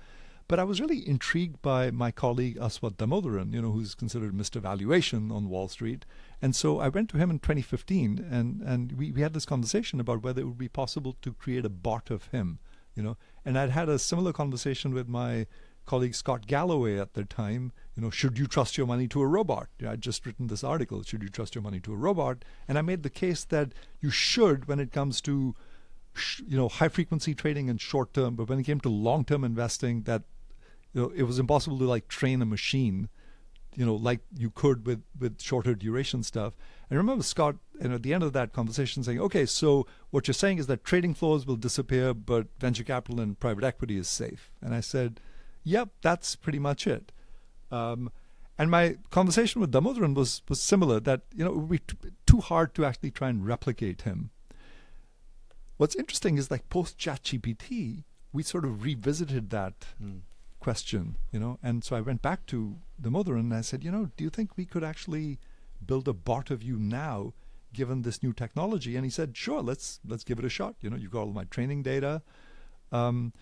But I was really intrigued by my colleague Aswath Damodaran, who's considered Mr. Valuation on Wall Street. And so I went to him in 2015, and we had this conversation about whether it would be possible to create a bot of him, And I'd had a similar conversation with my colleague Scott Galloway at the time. Should you trust your money to a robot? I'd just written this article, should you trust your money to a robot? And I made the case that you should when it comes to high frequency trading and short term, but when it came to long term investing, that it was impossible to like train a machine, like you could with shorter duration stuff. And I remember Scott, at the end of that conversation saying, okay, so what you're saying is that trading floors will disappear, but venture capital and private equity is safe. And I said, yep, that's pretty much it. And my conversation with Damodaran was similar, that it would be too hard to actually try and replicate him. What's interesting is like post ChatGPT, we sort of revisited that question, and so I went back to Damodaran and I said, do you think we could actually build a bot of you now, given this new technology? And he said, sure, let's give it a shot. You've got all my training data, and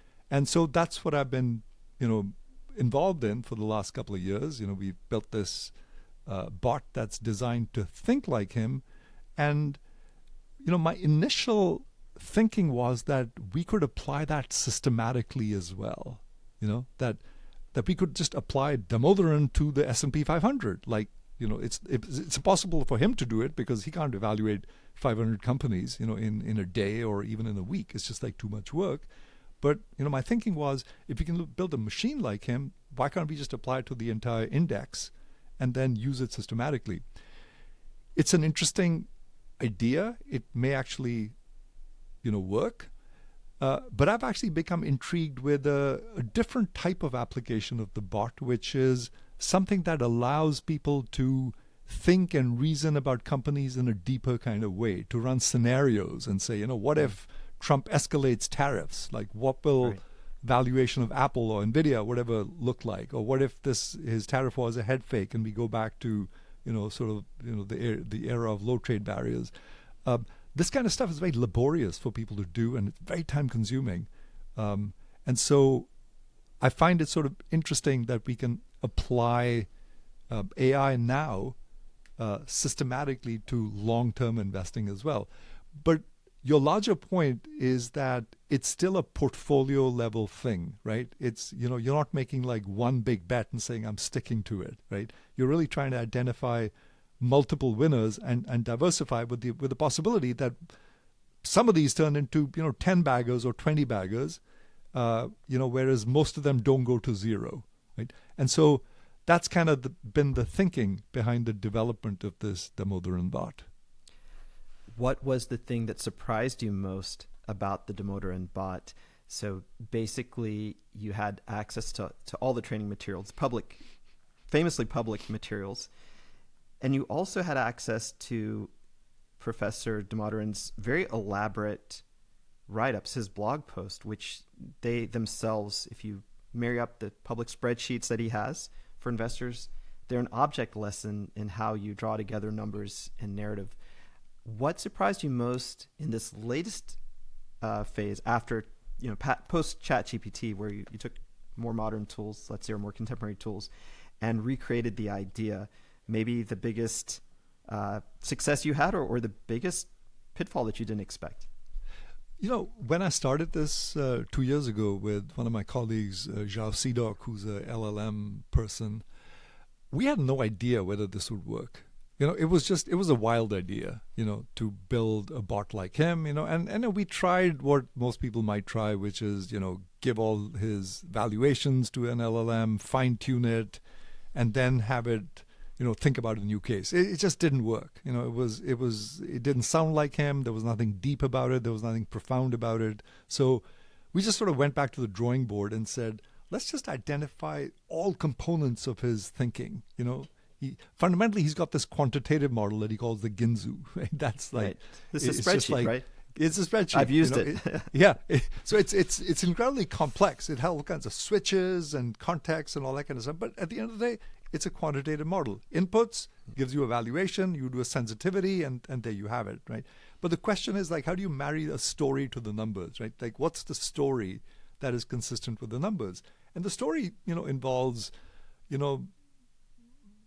so that's what I've been involved in for the last couple of years. We built this bot that's designed to think like him, and my initial thinking was that we could apply that systematically as well. That we could just apply Damodaran to the S&P 500. Like, it's impossible for him to do it because he can't evaluate 500 companies, in a day or even in a week. It's just like too much work. But, my thinking was, if we can build a machine like him, why can't we just apply it to the entire index and then use it systematically? It's an interesting idea. It may actually, work. But I've actually become intrigued with a different type of application of the bot, which is something that allows people to think and reason about companies in a deeper kind of way, to run scenarios and say, what if Trump escalates tariffs? Like, what will valuation of Apple or Nvidia, whatever, look like? Or what if his tariff was a head fake and we go back to, the era of low trade barriers? This kind of stuff is very laborious for people to do, and it's very time consuming. And so I find it sort of interesting that we can apply AI now systematically to long-term investing as well. But your larger point is that it's still a portfolio level thing, right? It's, you're not making like one big bet and saying, I'm sticking to it, right? You're really trying to identify multiple winners and diversify with the possibility that some of these turn into 10 baggers or 20 baggers, whereas most of them don't go to zero, right? And so that's kind of been the thinking behind the development of this Damodaran bot. What was the thing that surprised you most about the Damodaran bot? So basically, you had access to all the training materials, famously public materials. And you also had access to Professor Damodaran's very elaborate write-ups, his blog post, which they themselves, if you marry up the public spreadsheets that he has for investors, they're an object lesson in how you draw together numbers and narrative. What surprised you most in this latest phase after, post ChatGPT, where you took more modern tools, let's say, or more contemporary tools, and recreated the idea? Maybe the biggest success you had, or the biggest pitfall that you didn't expect? When I started this 2 years ago with one of my colleagues, Zhao Sidok, who's a LLM person, we had no idea whether this would work. It was a wild idea, to build a bot like him, and we tried what most people might try, which is, give all his valuations to an LLM, fine tune it, and then have it, think about a new case. It just didn't work. It didn't sound like him. There was nothing deep about it. There was nothing profound about it. So we just sort of went back to the drawing board and said, let's just identify all components of his thinking. Fundamentally, he's got this quantitative model that he calls the Ginzu. Right? That's like Right. This is a it's just spreadsheet, like, right? it's a spreadsheet. I've used it. Yeah. So it's incredibly complex. It has all kinds of switches and contexts and all that kind of stuff. But at the end of the day, it's a quantitative model. Inputs gives you a valuation, you do a sensitivity, and there you have it, right? But the question is, like, how do you marry a story to the numbers, right? Like, what's the story that is consistent with the numbers? And the story, involves,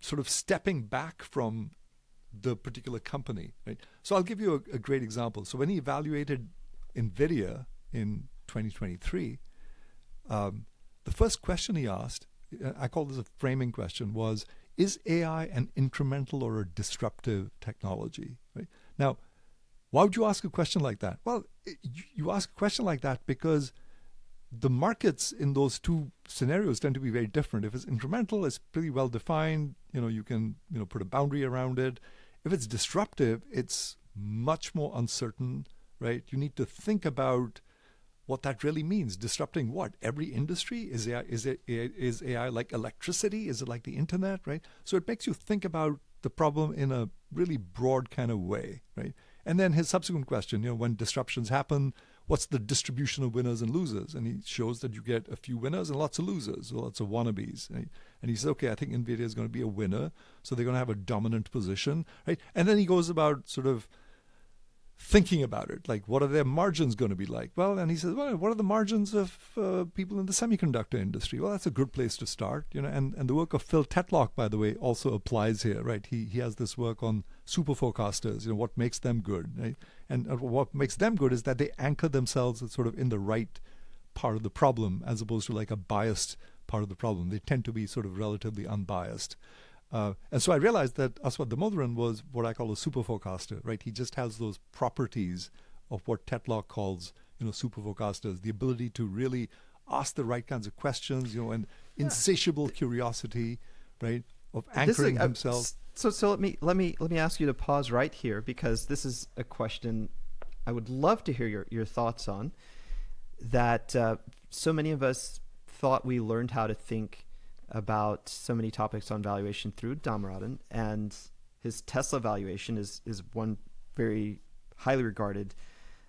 sort of stepping back from the particular company, right? So I'll give you a great example. So when he evaluated NVIDIA in 2023, the first question he asked, I call this a framing question, was, is AI an incremental or a disruptive technology? Right? Now, why would you ask a question like that? Well, you ask a question like that because the markets in those two scenarios tend to be very different. If it's incremental, it's pretty well defined. You can put a boundary around it. If it's disruptive, it's much more uncertain, right? You need to think about what that really means. Disrupting what? Every industry? Is AI like electricity? Is it like the internet, right? So it makes you think about the problem in a really broad kind of way, right? And then his subsequent question, when disruptions happen, what's the distribution of winners and losers? And he shows that you get a few winners and lots of losers, or lots of wannabes. Right? And he says, okay, I think NVIDIA is going to be a winner, so they're going to have a dominant position, right? And then he goes about sort of thinking about it, like, what are their margins going to be like? Well, and he says, well, what are the margins of people in the semiconductor industry? Well, that's a good place to start, and the work of Phil Tetlock, by the way, also applies here, right? He has this work on super forecasters, what makes them good, right? And what makes them good is that they anchor themselves sort of in the right part of the problem, as opposed to like a biased part of the problem. They tend to be sort of relatively unbiased. And so I realized that Aswath Damodaran was what I call a super forecaster, right? He just has those properties of what Tetlock calls, super forecasters, the ability to really ask the right kinds of questions, and insatiable curiosity, right, of anchoring himself. So let me ask you to pause right here, because this is a question I would love to hear your thoughts on. That so many of us thought we learned how to think about so many topics on valuation through Damodaran, and his Tesla valuation is one very highly regarded,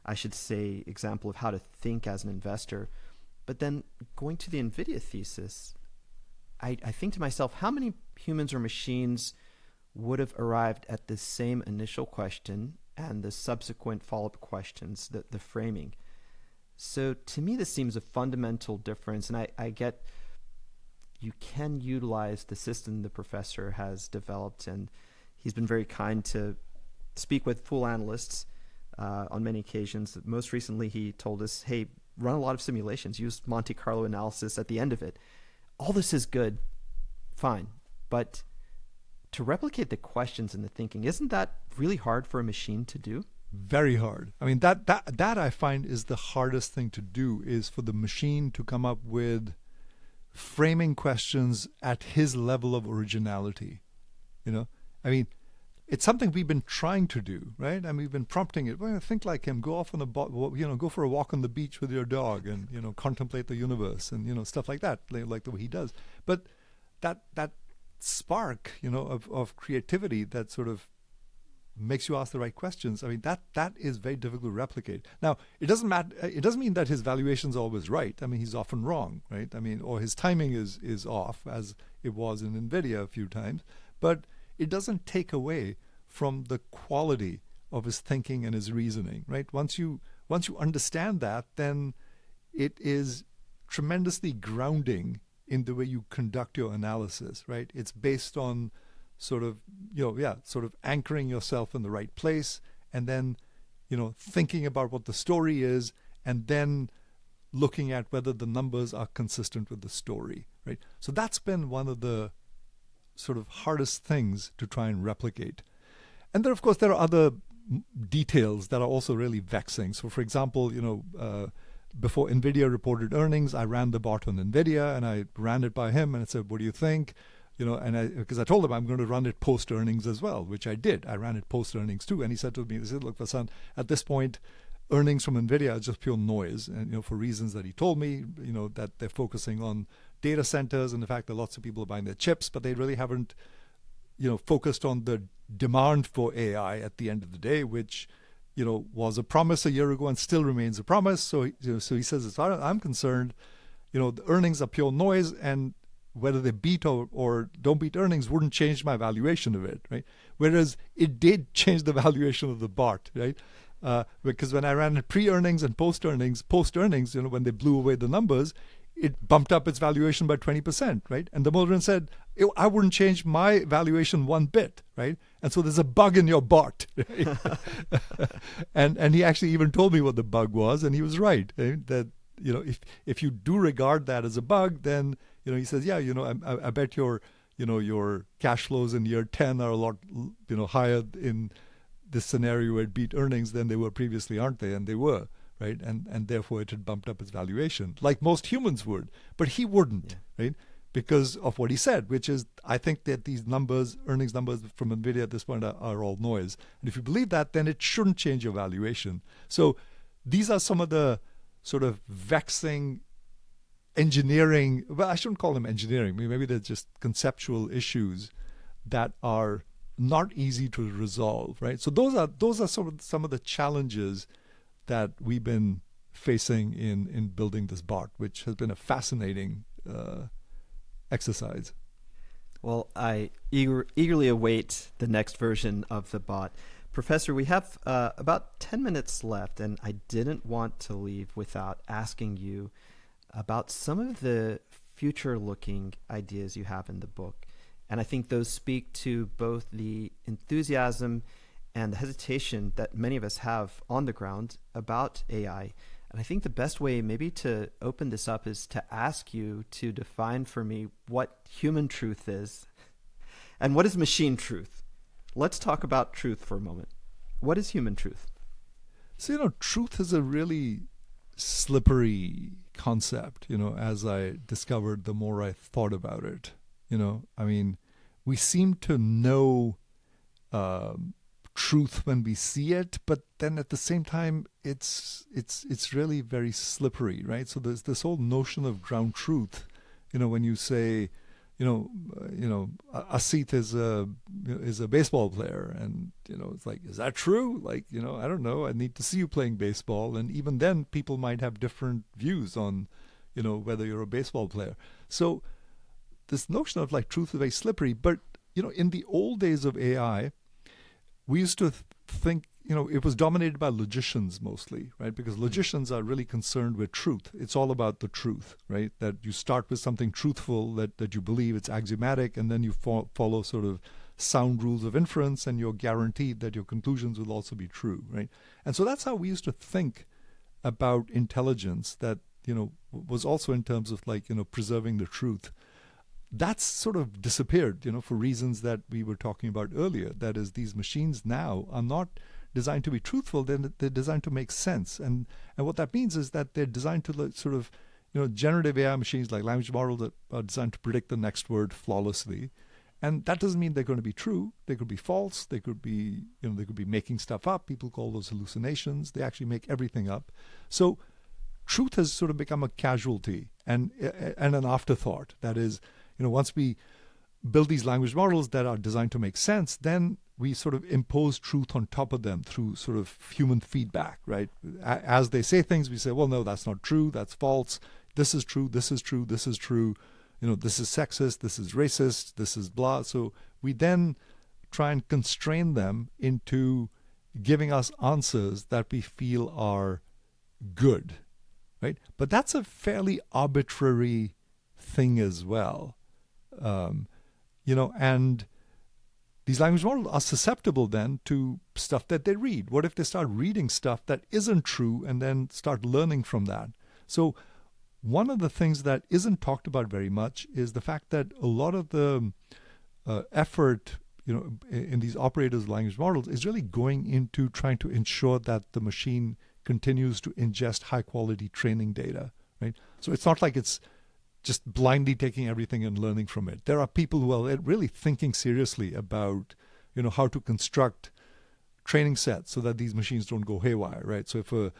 I should say, example of how to think as an investor. But then going to the NVIDIA thesis, I think to myself, how many humans or machines would have arrived at the same initial question and the subsequent follow-up questions, the framing? So to me, this seems a fundamental difference, and I get you can utilize the system the professor has developed, and he's been very kind to speak with Fool analysts on many occasions. Most recently, he told us, hey, run a lot of simulations, use Monte Carlo analysis at the end of it. All this is good, fine, but to replicate the questions and the thinking, isn't that really hard for a machine to do? Very hard. I mean, that I find is the hardest thing to do, is for the machine to come up with framing questions at his level of originality. I mean, it's something we've been trying to do, right? I mean, we've been prompting it. Well, think like him. Go off on go for a walk on the beach with your dog, and contemplate the universe, and stuff like that, like the way he does. But that spark, of creativity that sort of makes you ask the right questions. I mean, that is very difficult to replicate. Now, it doesn't matter. It doesn't mean that his valuation's always right. I mean, he's often wrong, right? I mean, or his timing is off, as it was in NVIDIA a few times. But it doesn't take away from the quality of his thinking and his reasoning, right? Once you understand that, then it is tremendously grounding in the way you conduct your analysis, right? It's based on sort of anchoring yourself in the right place, and then thinking about what the story is, and then looking at whether the numbers are consistent with the story, right? So that's been one of the sort of hardest things to try and replicate. And then, of course, there are other details that are also really vexing. So, for example, before NVIDIA reported earnings, I ran the bot on NVIDIA, and I ran it by him, and I said, what do you think? Because I told him I'm going to run it post earnings as well, which I did. I ran it post earnings too. And he said to me, look, Vasant, at this point, earnings from NVIDIA are just pure noise. And, for reasons that he told me, that they're focusing on data centers and the fact that lots of people are buying their chips, but they really haven't, focused on the demand for AI at the end of the day, which was a promise a year ago and still remains a promise. So he says, as far as I'm concerned, the earnings are pure noise, and whether they beat or don't beat earnings wouldn't change my valuation of it, right? Whereas it did change the valuation of the BART, right? Because when I ran it pre-earnings and post-earnings, when they blew away the numbers, it bumped up its valuation by 20%, right? And the Damodaran said, I wouldn't change my valuation one bit, right? And so there's a bug in your BART. Right? and he actually even told me what the bug was, and he was right. Right? That if you do regard that as a bug, then he says, yeah, I bet your cash flows in year 10 are a lot higher in this scenario where it beat earnings than they were previously, aren't they? And they were. Right, and therefore it had bumped up its valuation, like most humans would, but he wouldn't, right? Because of what he said, which is, I think that these numbers, earnings numbers from NVIDIA at this point are all noise. And if you believe that, then it shouldn't change your valuation. So these are some of the sort of vexing engineering, well, I shouldn't call them engineering, maybe they're just conceptual issues that are not easy to resolve, right? So those are some of the challenges that we've been facing in building this BART, which has been a fascinating exercise. Well, I eagerly await the next version of the bot. Professor, we have about 10 minutes left, and I didn't want to leave without asking you about some of the future-looking ideas you have in the book. And I think those speak to both the enthusiasm and the hesitation that many of us have on the ground about AI. And I think the best way maybe to open this up is to ask you to define for me what human truth is and what is machine truth. Let's talk about truth for a moment. What is human truth? So, truth is a really slippery concept, as I discovered the more I thought about it. We seem to know truth when we see it, but then at the same time it's really very slippery, right? So there's this whole notion of ground truth, when you say Asit is a baseball player, and it's like, is that true? Like, I don't know, I need to see you playing baseball, and even then people might have different views on whether you're a baseball player. So this notion of like truth is very slippery. But in the old days of AI, we used to think, it was dominated by logicians mostly, right? Because logicians are really concerned with truth. It's all about the truth, right? That you start with something truthful that you believe, it's axiomatic, and then you follow sort of sound rules of inference, and you're guaranteed that your conclusions will also be true, right? And so that's how we used to think about intelligence, that, was also in terms of like, preserving the truth. That's sort of disappeared, for reasons that we were talking about earlier. That is, these machines now are not designed to be truthful, they're designed to make sense. And what that means is that they're designed to sort of, generative AI machines like language models that are designed to predict the next word flawlessly. And that doesn't mean they're going to be true. They could be false. They could be, they could be making stuff up. People call those hallucinations. They actually make everything up. So truth has sort of become a casualty and an afterthought. That is, once we build these language models that are designed to make sense, then we sort of impose truth on top of them through sort of human feedback, right? As they say things, we say, well, no, that's not true, that's false, this is true, this is true, this is true, this is sexist, this is racist, this is blah. So we then try and constrain them into giving us answers that we feel are good, right? But that's a fairly arbitrary thing as well. And these language models are susceptible then to stuff that they read. What if they start reading stuff that isn't true and then start learning from that? So one of the things that isn't talked about very much is the fact that a lot of the effort, in these operators' language models is really going into trying to ensure that the machine continues to ingest high-quality training data, right? So it's not like it's just blindly taking everything and learning from it. There are people who are really thinking seriously about, how to construct training sets so that these machines don't go haywire, right? So if a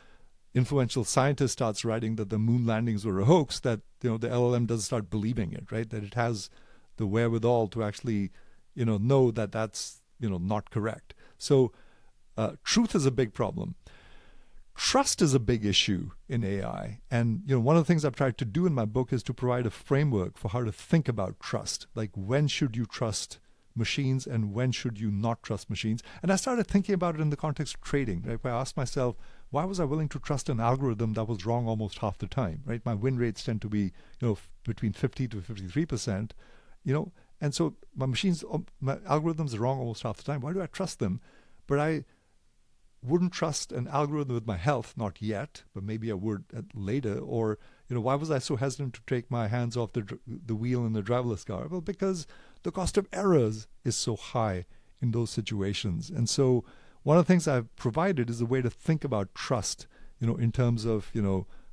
influential scientist starts writing that the moon landings were a hoax, that the LLM doesn't start believing it, right? That it has the wherewithal to actually, know that that's not correct. So truth is a big problem. Trust is a big issue in AI. And one of the things I've tried to do in my book is to provide a framework for how to think about trust. Like, when should you trust machines and when should you not trust machines? And I started thinking about it in the context of trading, right? Where I asked myself, why was I willing to trust an algorithm that was wrong almost half the time, right? My win rates tend to be, between 50 to 53%, and so my algorithms are wrong almost half the time. Why do I trust them? But I wouldn't trust an algorithm with my health, not yet, but maybe I would later. Or, why was I so hesitant to take my hands off the wheel in the driverless car? Well, because the cost of errors is so high in those situations. And so one of the things I've provided is a way to think about trust, in terms of,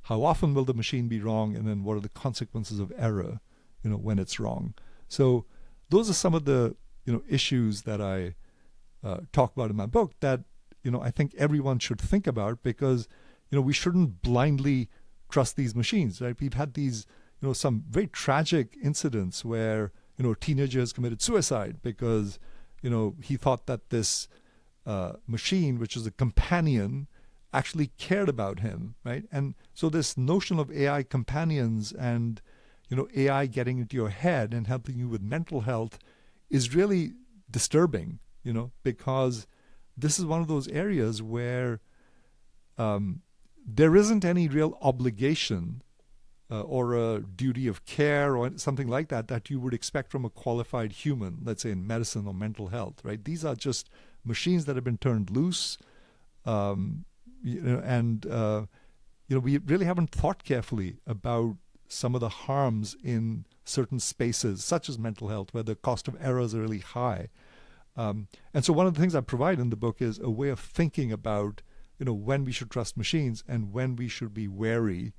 how often will the machine be wrong, and then what are the consequences of error, when it's wrong. So those are some of the, issues that I talk about in my book that, I think everyone should think about, because, we shouldn't blindly trust these machines, right? We've had these, some very tragic incidents where, teenagers committed suicide because, he thought that this machine, which is a companion, actually cared about him, right? And so this notion of AI companions and, AI getting into your head and helping you with mental health is really disturbing, because this is one of those areas where there isn't any real obligation or a duty of care or something like that you would expect from a qualified human, let's say in medicine or mental health, right? These are just machines that have been turned loose, and we really haven't thought carefully about some of the harms in certain spaces, such as mental health, where the cost of errors are really high. And so one of the things I provide in the book is a way of thinking about, when we should trust machines and when we should be wary,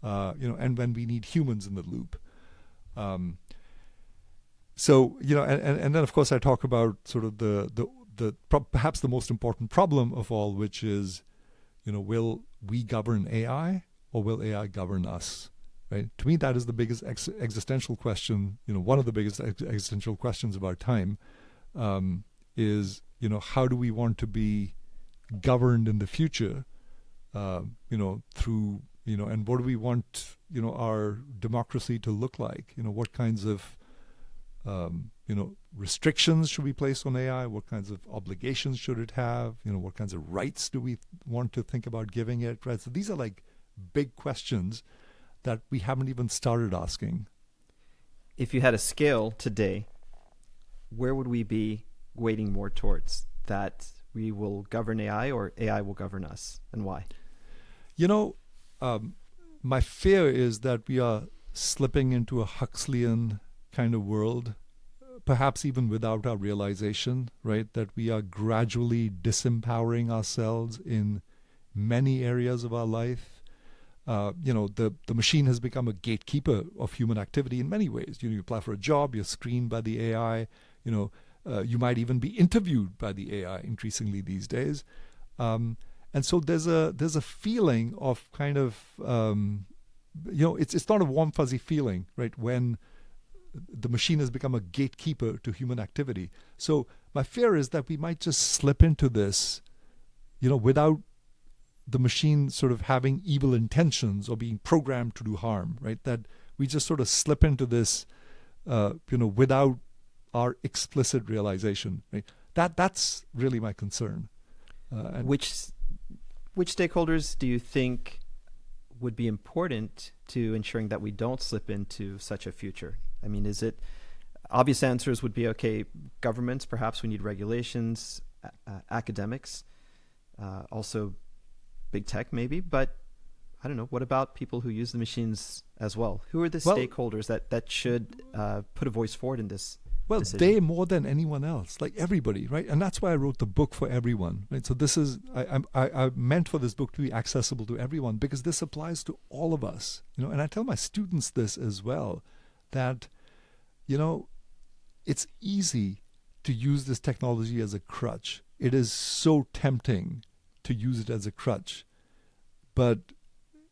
and when we need humans in the loop. So, and then of course I talk about sort of perhaps the most important problem of all, which is, will we govern AI or will AI govern us? Right? To me, that is the biggest existential question. One of the biggest existential questions of our time is, how do we want to be governed in the future? Through and what do we want our democracy to look like? What kinds of restrictions should we place on AI? What kinds of obligations should it have? What kinds of rights do we want to think about giving it? Right. So these are like big questions that we haven't even started asking. If you had a scale today, where would we be weighting more towards? That we will govern AI or AI will govern us, and why? My fear is that we are slipping into a Huxleyan kind of world, perhaps even without our realization, right? That we are gradually disempowering ourselves in many areas of our life. The machine has become a gatekeeper of human activity in many ways. You apply for a job, you're screened by the AI. You might even be interviewed by the AI increasingly these days. And so there's a feeling of kind of, it's not a warm, fuzzy feeling, right? When the machine has become a gatekeeper to human activity. So my fear is that we might just slip into this, without the machine sort of having evil intentions or being programmed to do harm, right? That we just sort of slip into this, without our explicit realization, right? That's really my concern. Which stakeholders do you think would be important to ensuring that we don't slip into such a future? I mean, is it obvious answers would be, okay, governments, perhaps we need regulations, academics, also big tech maybe, but I don't know, what about people who use the machines as well? Who are the stakeholders that should put a voice forward in this decision? They more than anyone else, like everybody, right? And that's why I wrote the book for everyone, right? So this is, I meant for this book to be accessible to everyone, because this applies to all of us, and I tell my students this as well, that, it's easy to use this technology as a crutch. It is so tempting to use it as a crutch, but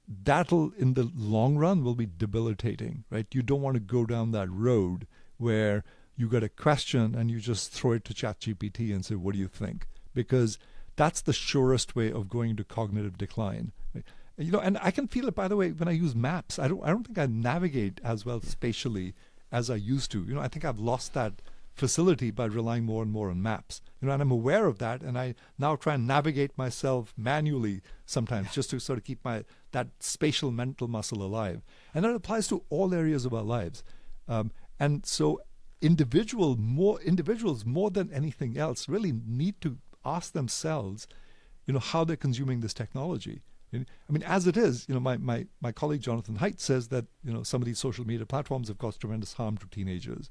that'll, in the long run, will be debilitating, right? You don't want to go down that road where you get a question and you just throw it to ChatGPT and say, what do you think? Because that's the surest way of going to cognitive decline. Right? And I can feel it, by the way, when I use maps. I don't think I navigate as well spatially as I used to. I think I've lost that facility by relying more and more on maps. And I'm aware of that, and I now try and navigate myself manually sometimes just to sort of keep that spatial mental muscle alive. And that applies to all areas of our lives. And so individuals more than anything else really need to ask themselves, how they're consuming this technology. I mean, as it is, my colleague Jonathan Haidt says that, some of these social media platforms have caused tremendous harm to teenagers.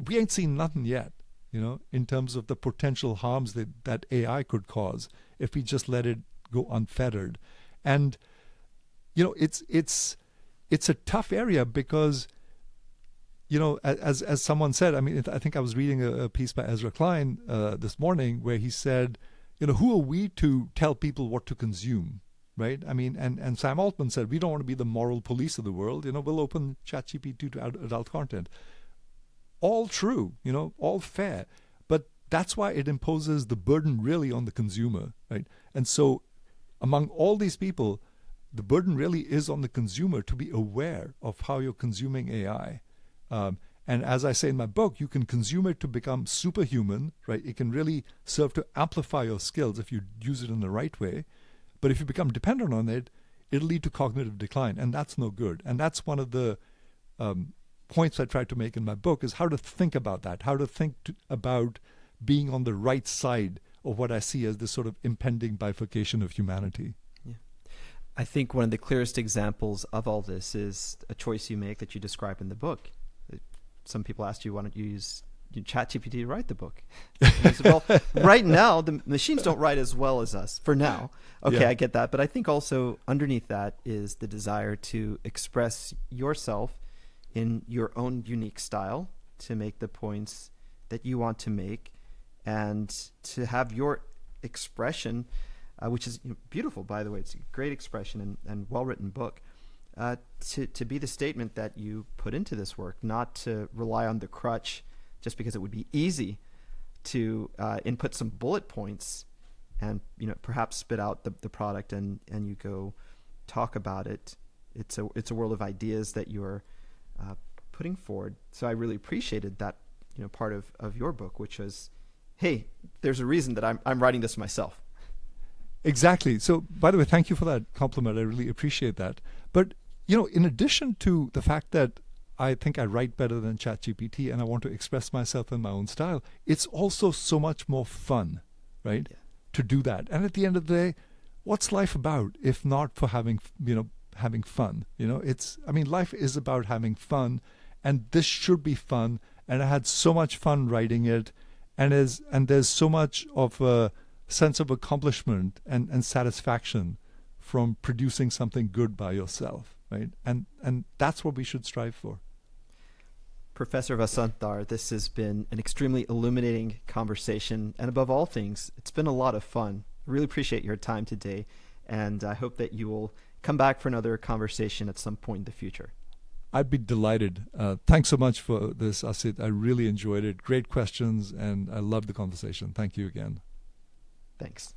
We ain't seen nothing yet, in terms of the potential harms that AI could cause if we just let it go unfettered. And, it's a tough area because, as someone said, I mean, I think I was reading a piece by Ezra Klein this morning where he said, who are we to tell people what to consume, right? I mean, and Sam Altman said, we don't want to be the moral police of the world. We'll open ChatGPT to adult content. All true, all fair. But that's why it imposes the burden really on the consumer, right? And so among all these people, the burden really is on the consumer to be aware of how you're consuming AI. And as I say in my book, you can consume it to become superhuman, right? It can really serve to amplify your skills if you use it in the right way. But if you become dependent on it, it'll lead to cognitive decline, and that's no good. And that's one of the points I tried to make in my book, is how to think about that, how to think about being on the right side of what I see as this sort of impending bifurcation of humanity. Yeah. I think one of the clearest examples of all this is a choice you make that you describe in the book. Some people asked you, why don't you use ChatGPT to write the book? I said, well, right now, the machines don't write as well as us, for now. Okay, yeah. I get that. But I think also underneath that is the desire to express yourself in your own unique style, to make the points that you want to make, and to have your expression, which is beautiful, by the way. It's a great expression and well-written book. To be the statement that you put into this work, not to rely on the crutch just because it would be easy to input some bullet points and perhaps spit out the product and you go talk about it. It's a world of ideas that you're putting forward. So I really appreciated that part of your book, which was, hey, there's a reason that I'm writing this myself. Exactly. So, by the way, thank you for that compliment. I really appreciate that. But in addition to the fact that I think I write better than ChatGPT and I want to express myself in my own style, it's also so much more fun, right? Yeah. To do that. And at the end of the day, what's life about if not for having fun? Life is about having fun, and this should be fun. And I had so much fun writing it, and there's so much of a sense of accomplishment and satisfaction from producing something good by yourself. Right, and that's what we should strive for. Professor Vasant Dhar, this has been an extremely illuminating conversation, and above all things, it's been a lot of fun. I really appreciate your time today, and I hope that you will come back for another conversation at some point in the future. I'd be delighted. Thanks so much for this, Asit. I really enjoyed it. Great questions, and I loved the conversation. Thank you again. Thanks.